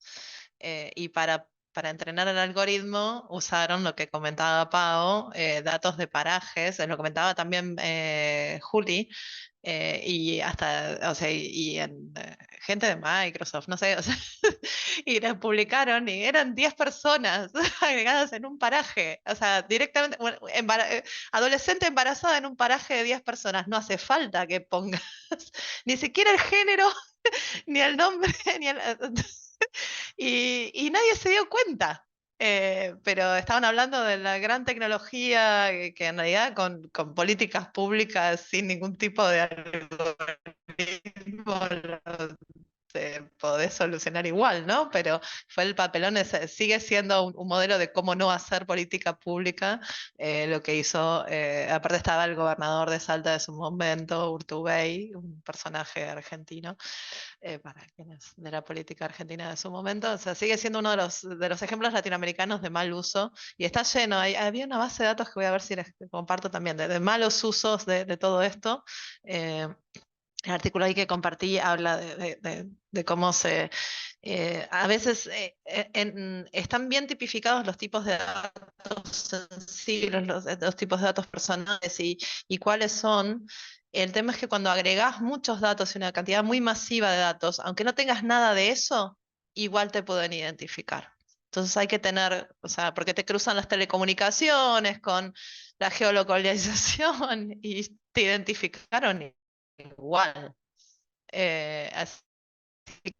y para entrenar el algoritmo usaron lo que comentaba Pau, datos de parajes, lo comentaba también Juli, y hasta, o sea, y en gente de Microsoft, no sé, o sea, y las publicaron y eran 10 personas agregadas en un paraje, o sea, directamente, bueno, adolescente embarazada en un paraje de 10 personas, no hace falta que pongas ni siquiera el género, ni el nombre, ni el... y nadie se dio cuenta. Pero estaban hablando de la gran tecnología que en realidad con políticas públicas sin ningún tipo de algoritmo lo podés solucionar igual, ¿no? Pero fue el papelón, sigue siendo un modelo de cómo no hacer política pública, lo que hizo, aparte estaba el gobernador de Salta de su momento, Urtubey, un personaje argentino, para quienes de la política argentina de su momento. O sea, sigue siendo uno de los ejemplos latinoamericanos de mal uso y está lleno. Había una base de datos que voy a ver si les comparto también, de malos usos de todo esto. Eh, el artículo ahí que compartí habla de cómo a veces están bien tipificados los tipos de datos sensibles, los tipos de datos personales y cuáles son. El tema es que cuando agregás muchos datos y una cantidad muy masiva de datos, aunque no tengas nada de eso, igual te pueden identificar. Entonces hay que tener, o sea, porque te cruzan las telecomunicaciones con la geolocalización y te identificaron igual. Así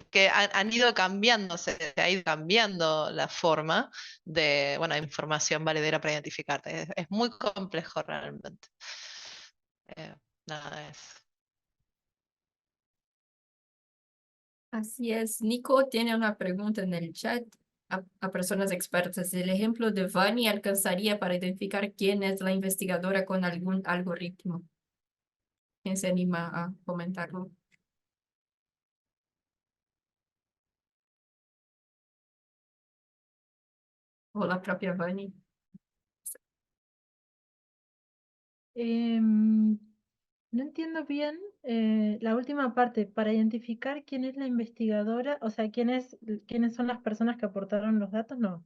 que han ido cambiando, se ha ido cambiando la forma de, bueno, información valedera para identificarte. Es muy complejo realmente. Eh, Nada, es. Así es. Nico tiene una pregunta en el chat a personas expertas. ¿El ejemplo de Vani alcanzaría para identificar quién es la investigadora con algún algoritmo? ¿Quién se anima a comentarlo? O la propia Vani. No entiendo bien la última parte, para identificar quién es la investigadora, o sea, quiénes son las personas que aportaron los datos, no.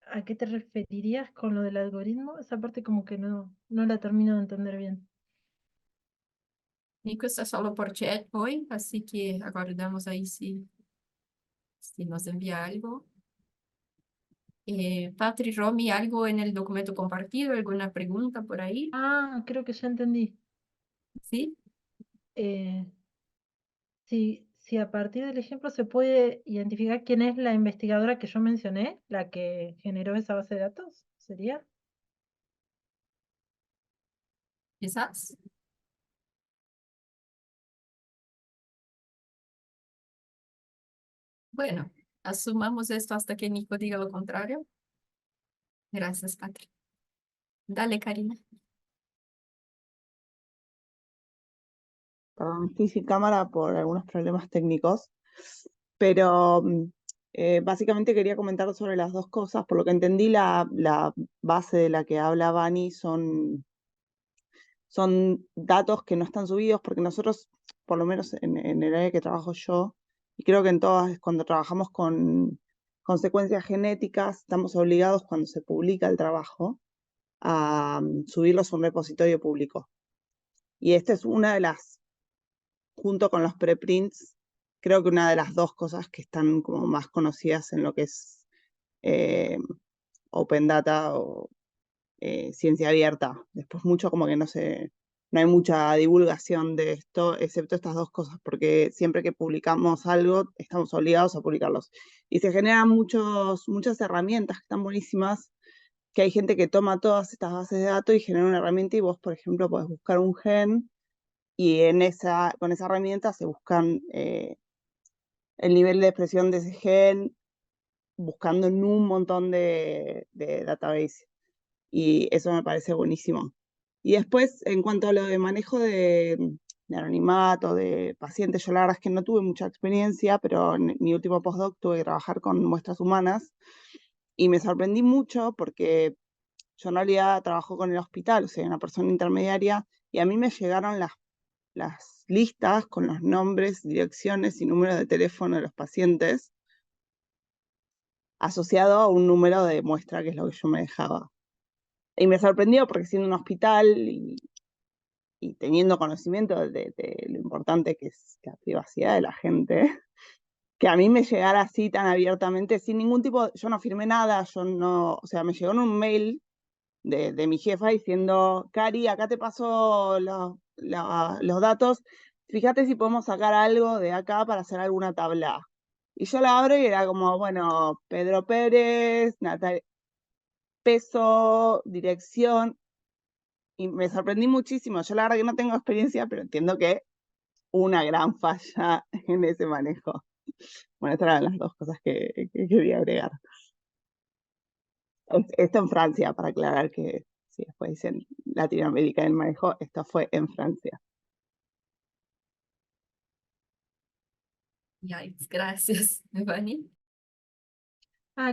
¿A qué te referirías con lo del algoritmo? Esa parte como que no la termino de entender bien. Nico está solo por chat hoy, así que aguardamos ahí si nos envía algo. Patri, Romy, ¿algo en el documento compartido? ¿Alguna pregunta por ahí? Ah, creo que ya entendí. ¿Sí? Eh, si a partir del ejemplo se puede identificar quién es la investigadora que yo mencioné, la que generó esa base de datos, ¿sería? Quizás. Bueno, asumamos esto hasta que Nico diga lo contrario. Gracias, Patri. Dale, Karina. Perdón, estoy sin cámara por algunos problemas técnicos, pero básicamente quería comentar sobre las dos cosas. Por lo que entendí, la base de la que habla Vani son datos que no están subidos, porque nosotros, por lo menos en el área que trabajo yo, y creo que en todas, cuando trabajamos con secuencias genéticas, estamos obligados cuando se publica el trabajo a subirlos a un repositorio público. Y esta es una de las, junto con los preprints, creo que una de las dos cosas que están como más conocidas en lo que es Open Data o ciencia abierta. Después mucho como que no hay mucha divulgación de esto, excepto estas dos cosas, porque siempre que publicamos algo, estamos obligados a publicarlos. Y se generan muchas herramientas que están buenísimas, que hay gente que toma todas estas bases de datos y genera una herramienta y vos, por ejemplo, podés buscar un gen y con esa herramienta se buscan el nivel de expresión de ese gen buscando en un montón de database. Y eso me parece buenísimo. Y después, en cuanto a lo de manejo de anonimato, de pacientes, yo la verdad es que no tuve mucha experiencia, pero en mi último postdoc tuve que trabajar con muestras humanas y me sorprendí mucho porque yo en realidad trabajo con el hospital, o sea, una persona intermediaria, y a mí me llegaron las listas con los nombres, direcciones y números de teléfono de los pacientes asociado a un número de muestra, que es lo que yo me dejaba. Y me sorprendió porque siendo un hospital y teniendo conocimiento de lo importante que es la privacidad de la gente, que a mí me llegara así tan abiertamente, sin ningún tipo, yo no firmé nada, yo no, o sea, me llegó en un mail de mi jefa diciendo, Cari, acá te paso los datos, fíjate si podemos sacar algo de acá para hacer alguna tabla. Y yo la abro y era como, bueno, Pedro Pérez, peso, dirección, y me sorprendí muchísimo. Yo la verdad que no tengo experiencia, pero entiendo que una gran falla en ese manejo. Bueno, estas eran las dos cosas que quería agregar. Esto en Francia, para aclarar que si después dicen Latinoamérica en el manejo, esto fue en Francia. Gracias, Vani.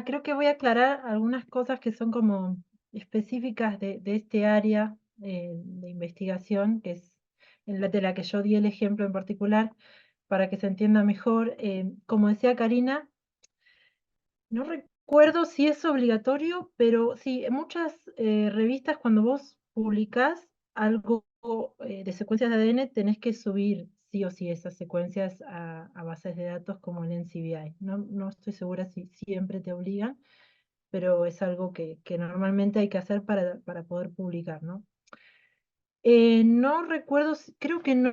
Creo que voy a aclarar algunas cosas que son como específicas de este área de investigación, que es de la que yo di el ejemplo en particular, para que se entienda mejor. Como decía Karina, no recuerdo si es obligatorio, pero sí, en muchas revistas cuando vos publicás algo de secuencias de ADN, tenés que subir sí o sí esas secuencias a bases de datos como el NCBI. No estoy segura si siempre te obligan, pero es algo que normalmente hay que hacer para poder publicar, ¿no? No recuerdo, creo que no,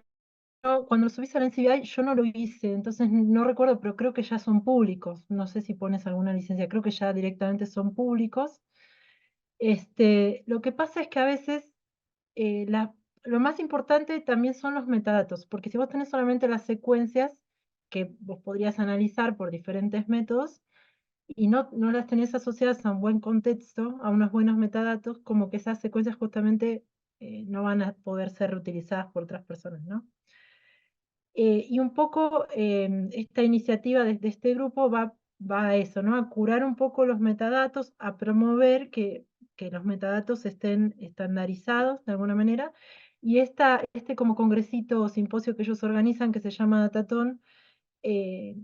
cuando lo subís al NCBI yo no lo hice, entonces no recuerdo, pero creo que ya son públicos. No sé si pones alguna licencia, creo que ya directamente son públicos. Lo que pasa es que a veces lo más importante también son los metadatos, porque si vos tenés solamente las secuencias que vos podrías analizar por diferentes métodos y no las tenés asociadas a un buen contexto, a unos buenos metadatos, como que esas secuencias justamente no van a poder ser reutilizadas por otras personas, ¿no? Y un poco esta iniciativa desde este grupo va a eso, ¿no? A curar un poco los metadatos, a promover que los metadatos estén estandarizados de alguna manera. Y este como congresito o simposio que ellos organizan, que se llama Datatón, eh,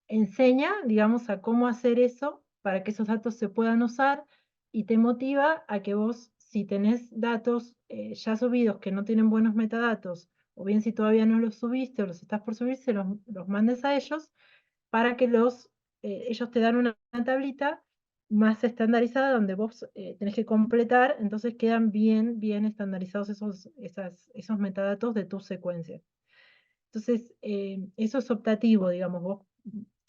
enseña, digamos, a cómo hacer eso para que esos datos se puedan usar y te motiva a que vos, si tenés datos ya subidos que no tienen buenos metadatos, o bien si todavía no los subiste o los estás por subir, se los mandes a ellos para que ellos te dan una tablita más estandarizada donde vos tenés que completar, entonces quedan bien estandarizados esos metadatos de tus secuencias. Entonces, eso es optativo, digamos, vos,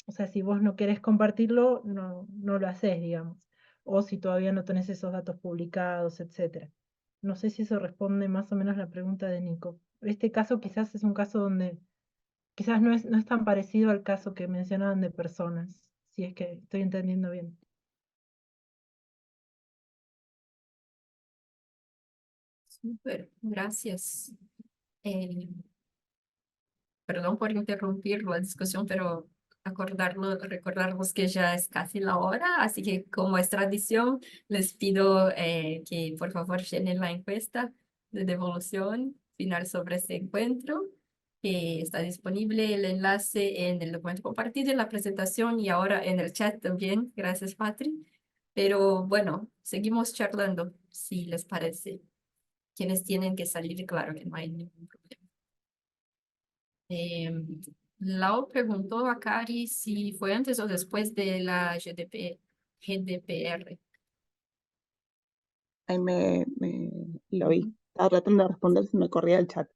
o sea, si vos no querés compartirlo, no lo haces, digamos, o si todavía no tenés esos datos publicados, etc. No sé si eso responde más o menos a la pregunta de Nico. Este caso quizás es un caso donde quizás no es tan parecido al caso que mencionaban de personas, si es que estoy entendiendo bien. Súper, gracias. Perdón por interrumpir la discusión, pero recordarnos que ya es casi la hora, así que como es tradición, les pido que por favor llenen la encuesta de devolución final sobre este encuentro, que está disponible el enlace en el documento compartido, en la presentación y ahora en el chat también. Gracias, Patri. Pero bueno, seguimos charlando, si les parece. Quienes tienen que salir, claro que no hay ningún problema. Lau preguntó a Cari si fue antes o después de la GDPR. Ahí lo vi. Ujú. Estaba tratando de responder, se me corría el chat.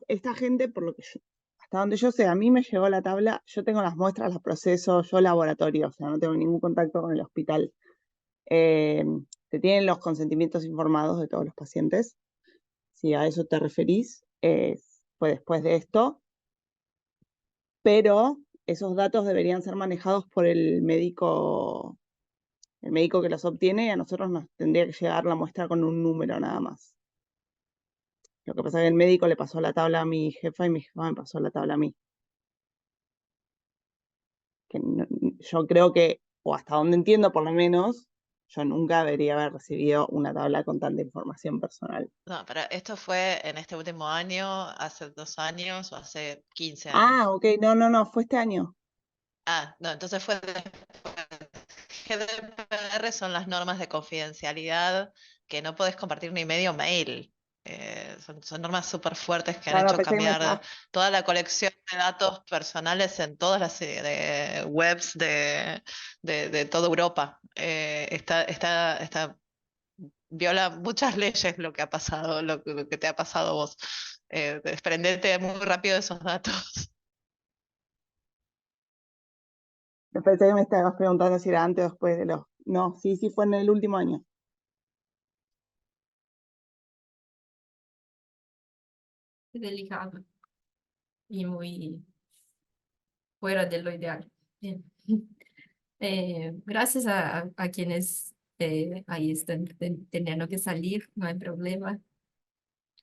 Esta gente, por lo que hasta donde yo sé, a mí me llegó la tabla, yo tengo las muestras, las proceso, yo laboratorio, o sea, no tengo ningún contacto con el hospital. Se tienen los consentimientos informados de todos los pacientes. Si a eso te referís, fue después de esto. Pero esos datos deberían ser manejados por el médico que los obtiene, y a nosotros nos tendría que llegar la muestra con un número nada más. Lo que pasa es que el médico le pasó la tabla a mi jefa y mi jefa me pasó la tabla a mí. Yo creo que, o hasta donde entiendo por lo menos, yo nunca debería haber recibido una tabla con tanta información personal. No, pero esto fue en este último año, hace 2 años o hace 15 años. Ah, ok, no, fue este año. Ah, no, entonces fue después. GDPR son las normas de confidencialidad que no podés compartir ni medio mail. Son normas súper fuertes que han Claro, hecho pensé que me cambiar estabas. toda la colección de datos personales en todas las webs de toda Europa. Viola muchas leyes lo que ha pasado, lo que te ha pasado a vos. Desprendete muy rápido de esos datos. Pensé que me estabas preguntando si era antes o después de los. No, sí, fue en el último año. Es delicado y muy fuera de lo ideal. Bien. Gracias a quienes ahí están teniendo que salir, no hay problema.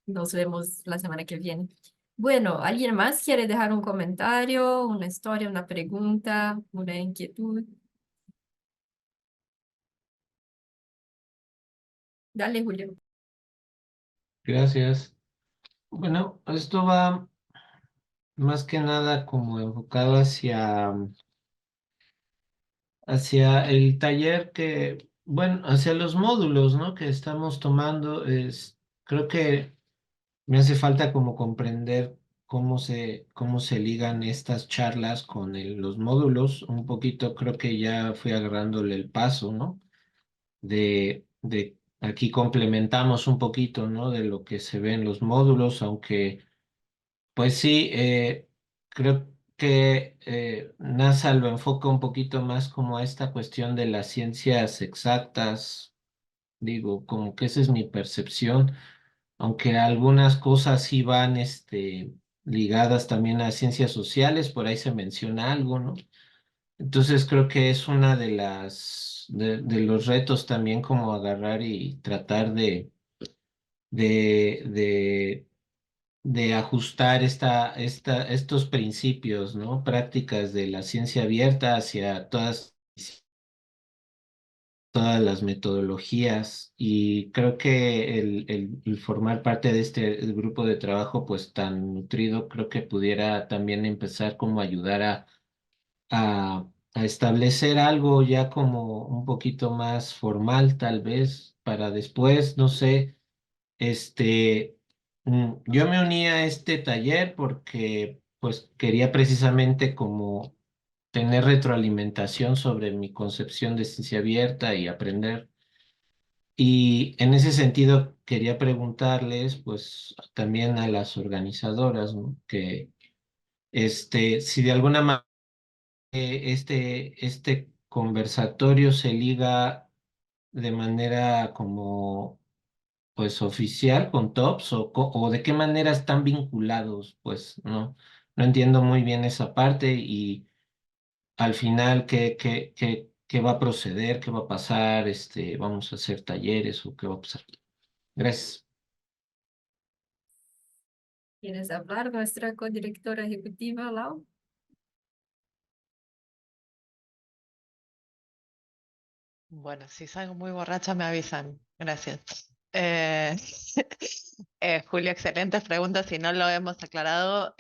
Nos vemos la semana que viene. Bueno, ¿alguien más quiere dejar un comentario, una historia, una pregunta, una inquietud? Dale, Julio. Gracias. Bueno, esto va más que nada como enfocado hacia el taller bueno, hacia los módulos, ¿no? Que estamos tomando. Creo que me hace falta como comprender cómo se ligan estas charlas con los módulos. Un poquito creo que ya fui agarrándole el paso, ¿no? De aquí complementamos un poquito, ¿no? De lo que se ve en los módulos, aunque pues sí, creo que NASA lo enfoca un poquito más como a esta cuestión de las ciencias exactas, digo, como que esa es mi percepción, aunque algunas cosas sí van ligadas también a ciencias sociales, por ahí se menciona algo, ¿no? Entonces creo que es una de los retos también como agarrar y tratar de, de de ajustar estos principios, ¿no? Prácticas de la ciencia abierta hacia todas las metodologías, y creo que el formar parte de este grupo de trabajo pues tan nutrido, creo que pudiera también empezar como a ayudar a establecer algo ya como un poquito más formal tal vez para después, no sé. Yo me uní a este taller porque pues quería precisamente como tener retroalimentación sobre mi concepción de ciencia abierta y aprender. Y en ese sentido quería preguntarles pues también a las organizadoras, ¿no? Que si de alguna manera este conversatorio se liga de manera como pues oficial con TOPS o de qué manera están vinculados, pues no entiendo muy bien esa parte y al final qué va a proceder, qué va a pasar, vamos a hacer talleres o qué va a pasar. Gracias. ¿Quieres hablar, nuestra codirectora ejecutiva, Lau? Bueno, si salgo muy borracha me avisan. Gracias. Julio, excelentes preguntas. Si no lo hemos aclarado,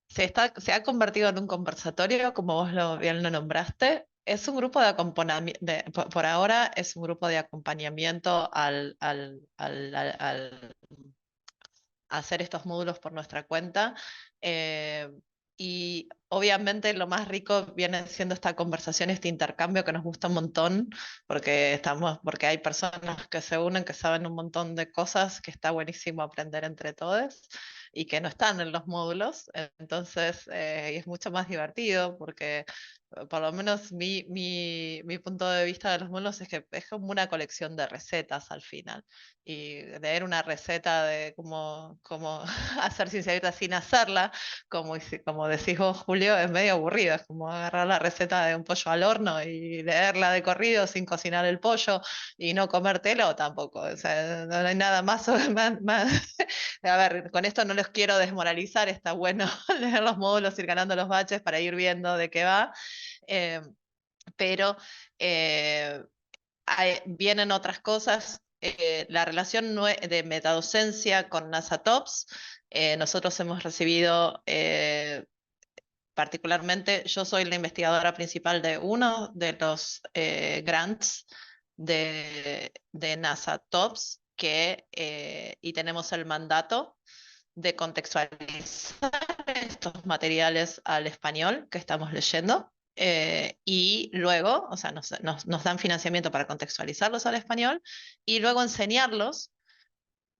se ha convertido en un conversatorio, como vos bien lo nombraste. Es un grupo de acompañamiento, por ahora es un grupo de acompañamiento al hacer estos módulos por nuestra cuenta. eh, y obviamente lo más rico viene siendo esta conversación, este intercambio que nos gusta un montón, porque hay personas que se unen, que saben un montón de cosas, que está buenísimo aprender entre todos. y que no están en los módulos. Entonces, es mucho más divertido porque por lo menos mi punto de vista de los módulos es que es como una colección de recetas al final. Y leer una receta de cómo hacer ciencia abierta sin hacerla, como decís vos, Julio, es medio aburrido. Es como agarrar la receta de un pollo al horno y leerla de corrido sin cocinar el pollo y no comértelo tampoco. O sea, no hay nada más, A ver, con esto no los quiero desmoralizar, está bueno leer los módulos, ir ganando los baches para ir viendo de qué va. eh, pero vienen otras cosas. La relación de metadocencia con NASA TOPS, nosotros hemos recibido, particularmente, yo soy la investigadora principal de uno de los grants de NASA TOPS, y tenemos el mandato de contextualizar estos materiales al español que estamos leyendo. Y luego, o sea, nos dan financiamiento para contextualizarlos al español y luego enseñarlos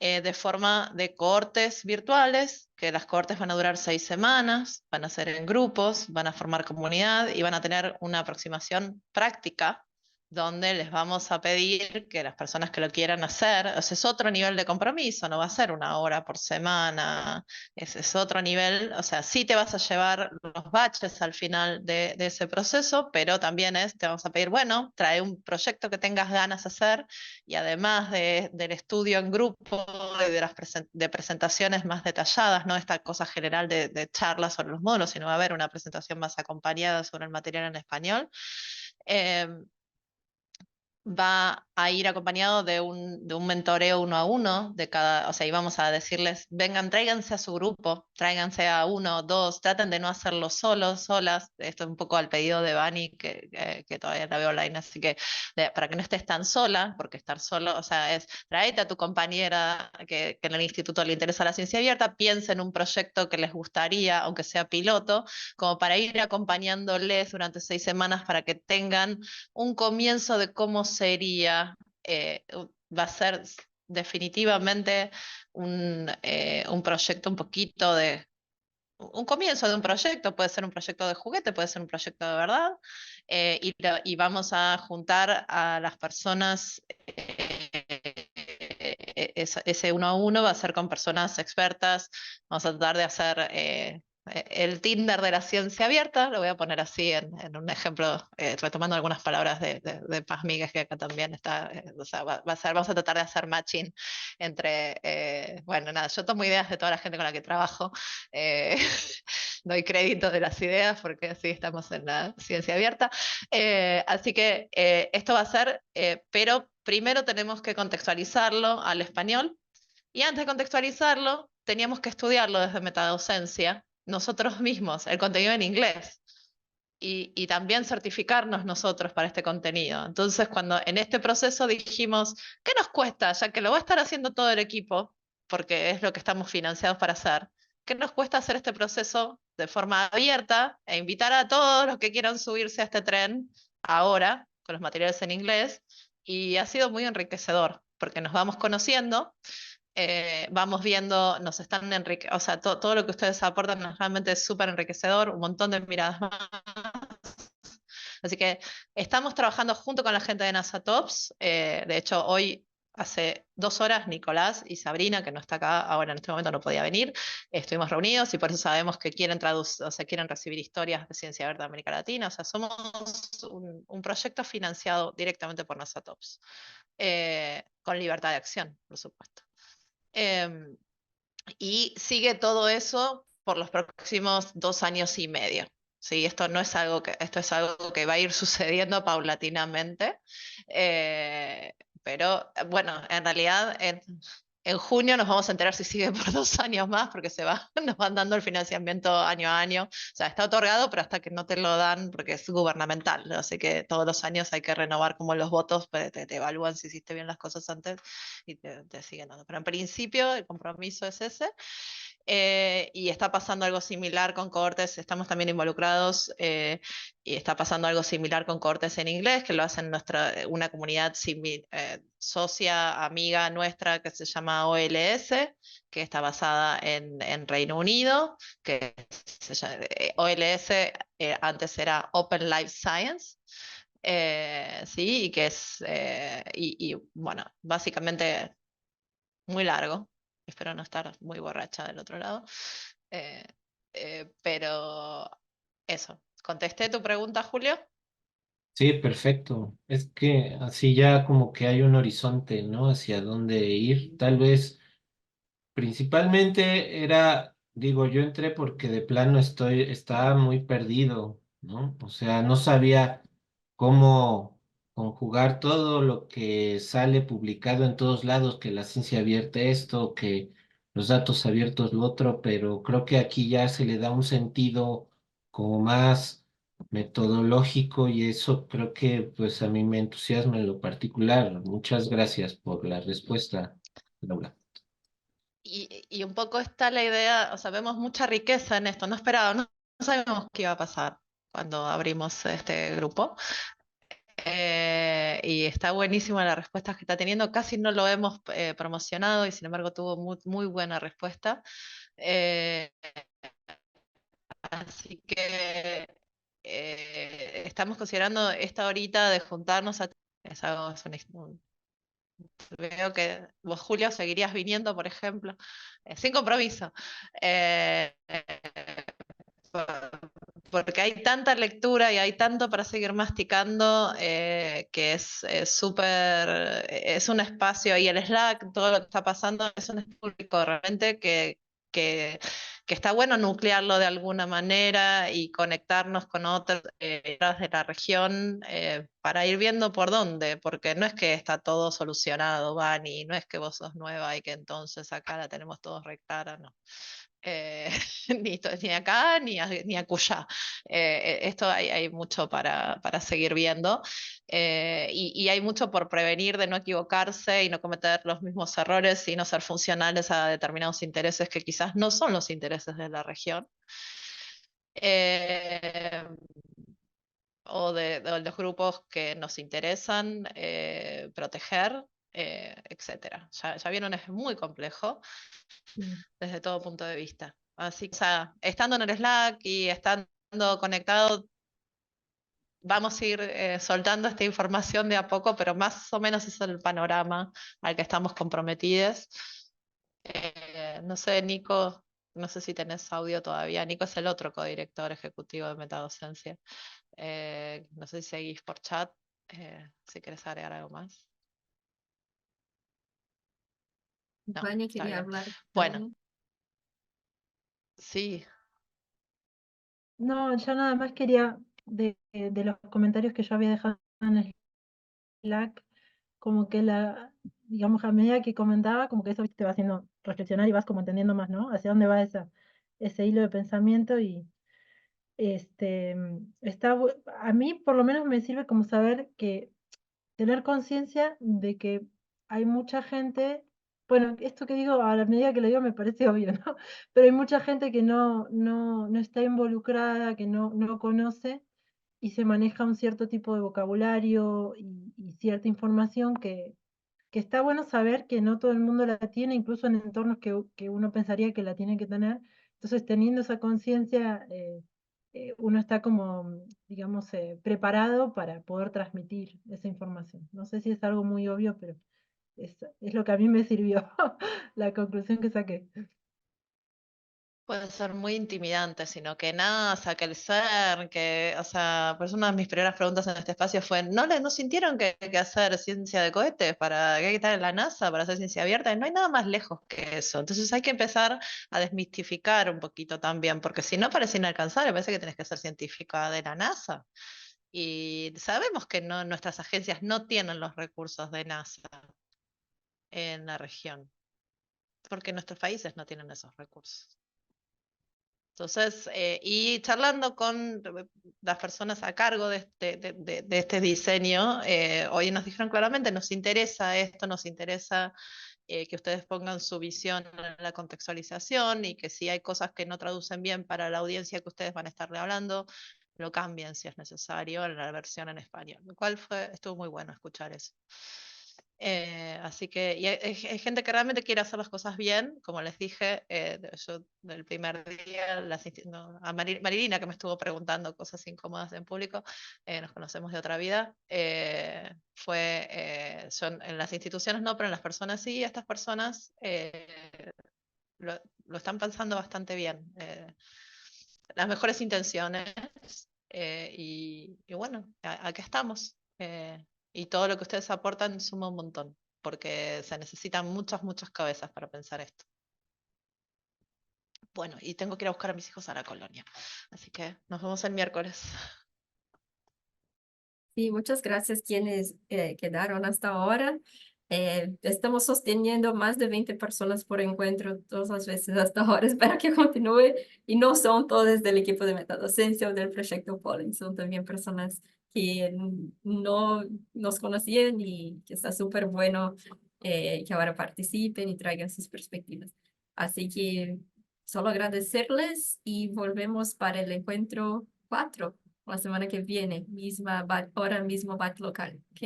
de forma de cohortes virtuales, que las cohortes van a durar 6 semanas, van a ser en grupos, van a formar comunidad y van a tener una aproximación práctica donde les vamos a pedir que las personas que lo quieran hacer, o sea, es otro nivel de compromiso, no va a ser 1 hora por semana, es otro nivel, o sea, sí te vas a llevar los baches al final de ese proceso, pero también te vamos a pedir, bueno, trae un proyecto que tengas ganas de hacer y además del estudio en grupo y de presentaciones más detalladas, no esta cosa general de charlas sobre los módulos, sino va a haber una presentación más acompañada sobre el material en español. Eh, Va a ir acompañado de un mentoreo 1 a 1 de cada, o sea, y vamos a decirles, vengan, tráiganse a su grupo, tráiganse a 1 o 2, traten de no hacerlo solos, solas. Esto es un poco al pedido de Vani, que todavía la veo online, así que para que no estés tan sola, porque estar solo, o sea, tráete a tu compañera que en el instituto le interesa la ciencia abierta, piensa en un proyecto que les gustaría, aunque sea piloto, como para ir acompañándoles durante 6 semanas para que tengan un comienzo de cómo sería, va a ser definitivamente un proyecto un poquito un comienzo de un proyecto, puede ser un proyecto de juguete, puede ser un proyecto de verdad, y vamos a juntar a las personas, ese 1 a 1 va a ser con personas expertas, vamos a tratar de hacer el Tinder de la ciencia abierta, lo voy a poner así en un ejemplo, retomando algunas palabras de Paz Míguez, que acá también está, o sea, vamos a tratar de hacer matching entre, bueno, nada, yo tomo ideas de toda la gente con la que trabajo, eh, doy crédito de las ideas porque así estamos en la ciencia abierta, así que esto va a ser, pero primero tenemos que contextualizarlo al español, y antes de contextualizarlo, teníamos que estudiarlo desde metadocencia, nosotros mismos, el contenido en inglés, y también certificarnos nosotros para este contenido. Entonces, cuando en este proceso dijimos, ¿qué nos cuesta? Ya que lo va a estar haciendo todo el equipo, porque es lo que estamos financiados para hacer, ¿qué nos cuesta hacer este proceso de forma abierta e invitar a todos los que quieran subirse a este tren ahora, con los materiales en inglés? Y ha sido muy enriquecedor, porque nos vamos conociendo, vamos viendo, nos están o sea, todo lo que ustedes aportan realmente es súper enriquecedor, un montón de miradas más. Así que estamos trabajando junto con la gente de NASA TOPS. De hecho, hoy, hace 2 horas, Nicolás y Sabrina, que no está acá ahora en este momento, no podía venir, estuvimos reunidos y por eso sabemos que quieren o sea, quieren recibir historias de ciencia abierta de América Latina. O sea, somos un proyecto financiado directamente por NASA TOPS, con libertad de acción, por supuesto. Y sigue todo eso por los próximos 2 años y medio. Sí, esto es algo que va a ir sucediendo paulatinamente. Pero bueno, en realidad en junio nos vamos a enterar si sigue por 2 años más, porque nos van dando el financiamiento año a año. O sea, está otorgado, pero hasta que no te lo dan, porque es gubernamental, ¿no? Así que todos los años hay que renovar como los votos, pues te evalúan si hiciste bien las cosas antes y te siguen dando. Pero en principio el compromiso es ese. y está pasando algo similar con cohortes, estamos también involucrados, y está pasando algo similar con cohortes en inglés, que lo hacen una comunidad socia, amiga nuestra, que se llama OLS, que está basada en Reino Unido, que OLS antes era Open Life Science. Sí, y que es, bueno, básicamente muy largo. Espero no estar muy borracha del otro lado. Eh, pero eso. ¿Contesté tu pregunta, Julio? Sí, perfecto. Es que así ya como que hay un horizonte, ¿no? Hacia dónde ir. Tal vez principalmente era, digo, yo entré porque de plano estaba muy perdido, ¿no? O sea, no sabía cómo conjugar todo lo que sale publicado en todos lados, que la ciencia abierta esto, que los datos abiertos lo otro, pero creo que aquí ya se le da un sentido como más metodológico y eso creo que pues a mí me entusiasma en lo particular. Muchas gracias por la respuesta, Laura. Y un poco está la idea, o sea, vemos mucha riqueza en esto. No esperábamos, no sabíamos qué iba a pasar cuando abrimos este grupo. Y está buenísima la respuesta que está teniendo. Casi no lo hemos promocionado y sin embargo tuvo muy buena respuesta. Eh, Así que estamos considerando esta horita de juntarnos a... Es algo, veo que vos, Julio, seguirías viniendo, por ejemplo, sin compromiso. Eh, Porque hay tanta lectura y hay tanto para seguir masticando, que es súper, es un espacio, y el Slack, todo lo que está pasando es un espacio público realmente que, que está bueno nuclearlo de alguna manera y conectarnos con otras de la región, para ir viendo por dónde, porque no es que está todo solucionado, Vani, no es que vos sos nueva y que entonces acá la tenemos todos re clara, no. Ni acá ni acullá. Esto hay mucho para seguir viendo, y hay mucho por prevenir de no equivocarse y no cometer los mismos errores y no ser funcionales a determinados intereses que quizás no son los intereses de la región. Eh, o de los grupos que nos interesan proteger, etcétera. Ya vieron, es muy complejo Sí. desde todo punto de vista. Así que, o sea, estando en el Slack y estando conectado, vamos a ir soltando esta información de a poco, pero más o menos es el panorama al que estamos comprometidos. No sé, Nico, no sé si tenés audio todavía. Nico es el otro codirector ejecutivo de Metadocencia. No sé si seguís por chat, si querés agregar algo más. No, Vania está quería bien. hablar Bueno, también. sí. No, yo nada más quería, de los comentarios que yo había dejado en el Slack, como que digamos, a medida que comentaba, como que eso te va haciendo reflexionar y vas como entendiendo más, ¿no? Hacia dónde va ese hilo de pensamiento y a mí por lo menos me sirve como saber que tener conciencia de que hay mucha gente, bueno, esto que digo, a la medida que lo digo me parece obvio, ¿no? Pero hay mucha gente que no está involucrada, que no conoce y se maneja un cierto tipo de vocabulario y cierta información que está bueno saber que no todo el mundo la tiene, incluso en entornos que uno pensaría que la tiene que tener. Entonces, teniendo esa conciencia, uno está como, digamos, preparado para poder transmitir esa información. No sé si es algo muy obvio, pero es lo que a mí me sirvió, la conclusión que saqué. Puede ser muy intimidante, sino que NASA, que el CERN, que, o sea, por eso una de mis primeras preguntas en este espacio fue, ¿no sintieron que hay que hacer ciencia de cohetes para que hay que estar en la NASA para hacer ciencia abierta? Y no hay nada más lejos que eso. Entonces hay que empezar a desmistificar un poquito también, porque si no parece inalcanzable, parece que tenés que ser científica de la NASA. Y sabemos que nuestras agencias no tienen los recursos de NASA en la región, porque nuestros países no tienen esos recursos. Entonces, y charlando con las personas a cargo de este diseño, hoy nos dijeron claramente, nos interesa esto, nos interesa que ustedes pongan su visión en la contextualización y que si hay cosas que no traducen bien para la audiencia que ustedes van a estarle hablando, lo cambien si es necesario en la versión en español, lo cual estuvo muy bueno escuchar eso. Así que y hay gente que realmente quiere hacer las cosas bien, como les dije, yo del primer día, a Marilina que me estuvo preguntando cosas incómodas en público, nos conocemos de otra vida, son en las instituciones no, pero en las personas sí, estas personas lo están pensando bastante bien. Las mejores intenciones y bueno, aquí estamos. Y todo lo que ustedes aportan suma un montón, porque se necesitan muchas cabezas para pensar esto. Bueno, y tengo que ir a buscar a mis hijos a la colonia. Así que nos vemos el miércoles. Sí, muchas gracias quienes quedaron hasta ahora. Estamos sosteniendo más de 20 personas por encuentro todas las veces hasta ahora. Espero que continúe. Y no son todas del equipo de metadocencia o del proyecto Pollen. Son también personas que no nos conocían y que está súper bueno que ahora participen y traigan sus perspectivas. Así que solo agradecerles y volvemos para el encuentro 4. La semana que viene, misma hora, mismo bat local, ¿ok?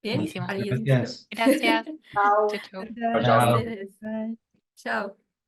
Bien, Buenísimo. ¿alguien? Gracias. Gracias. Chao. Chau, chau. Gracias. Chao. Ustedes. Chao.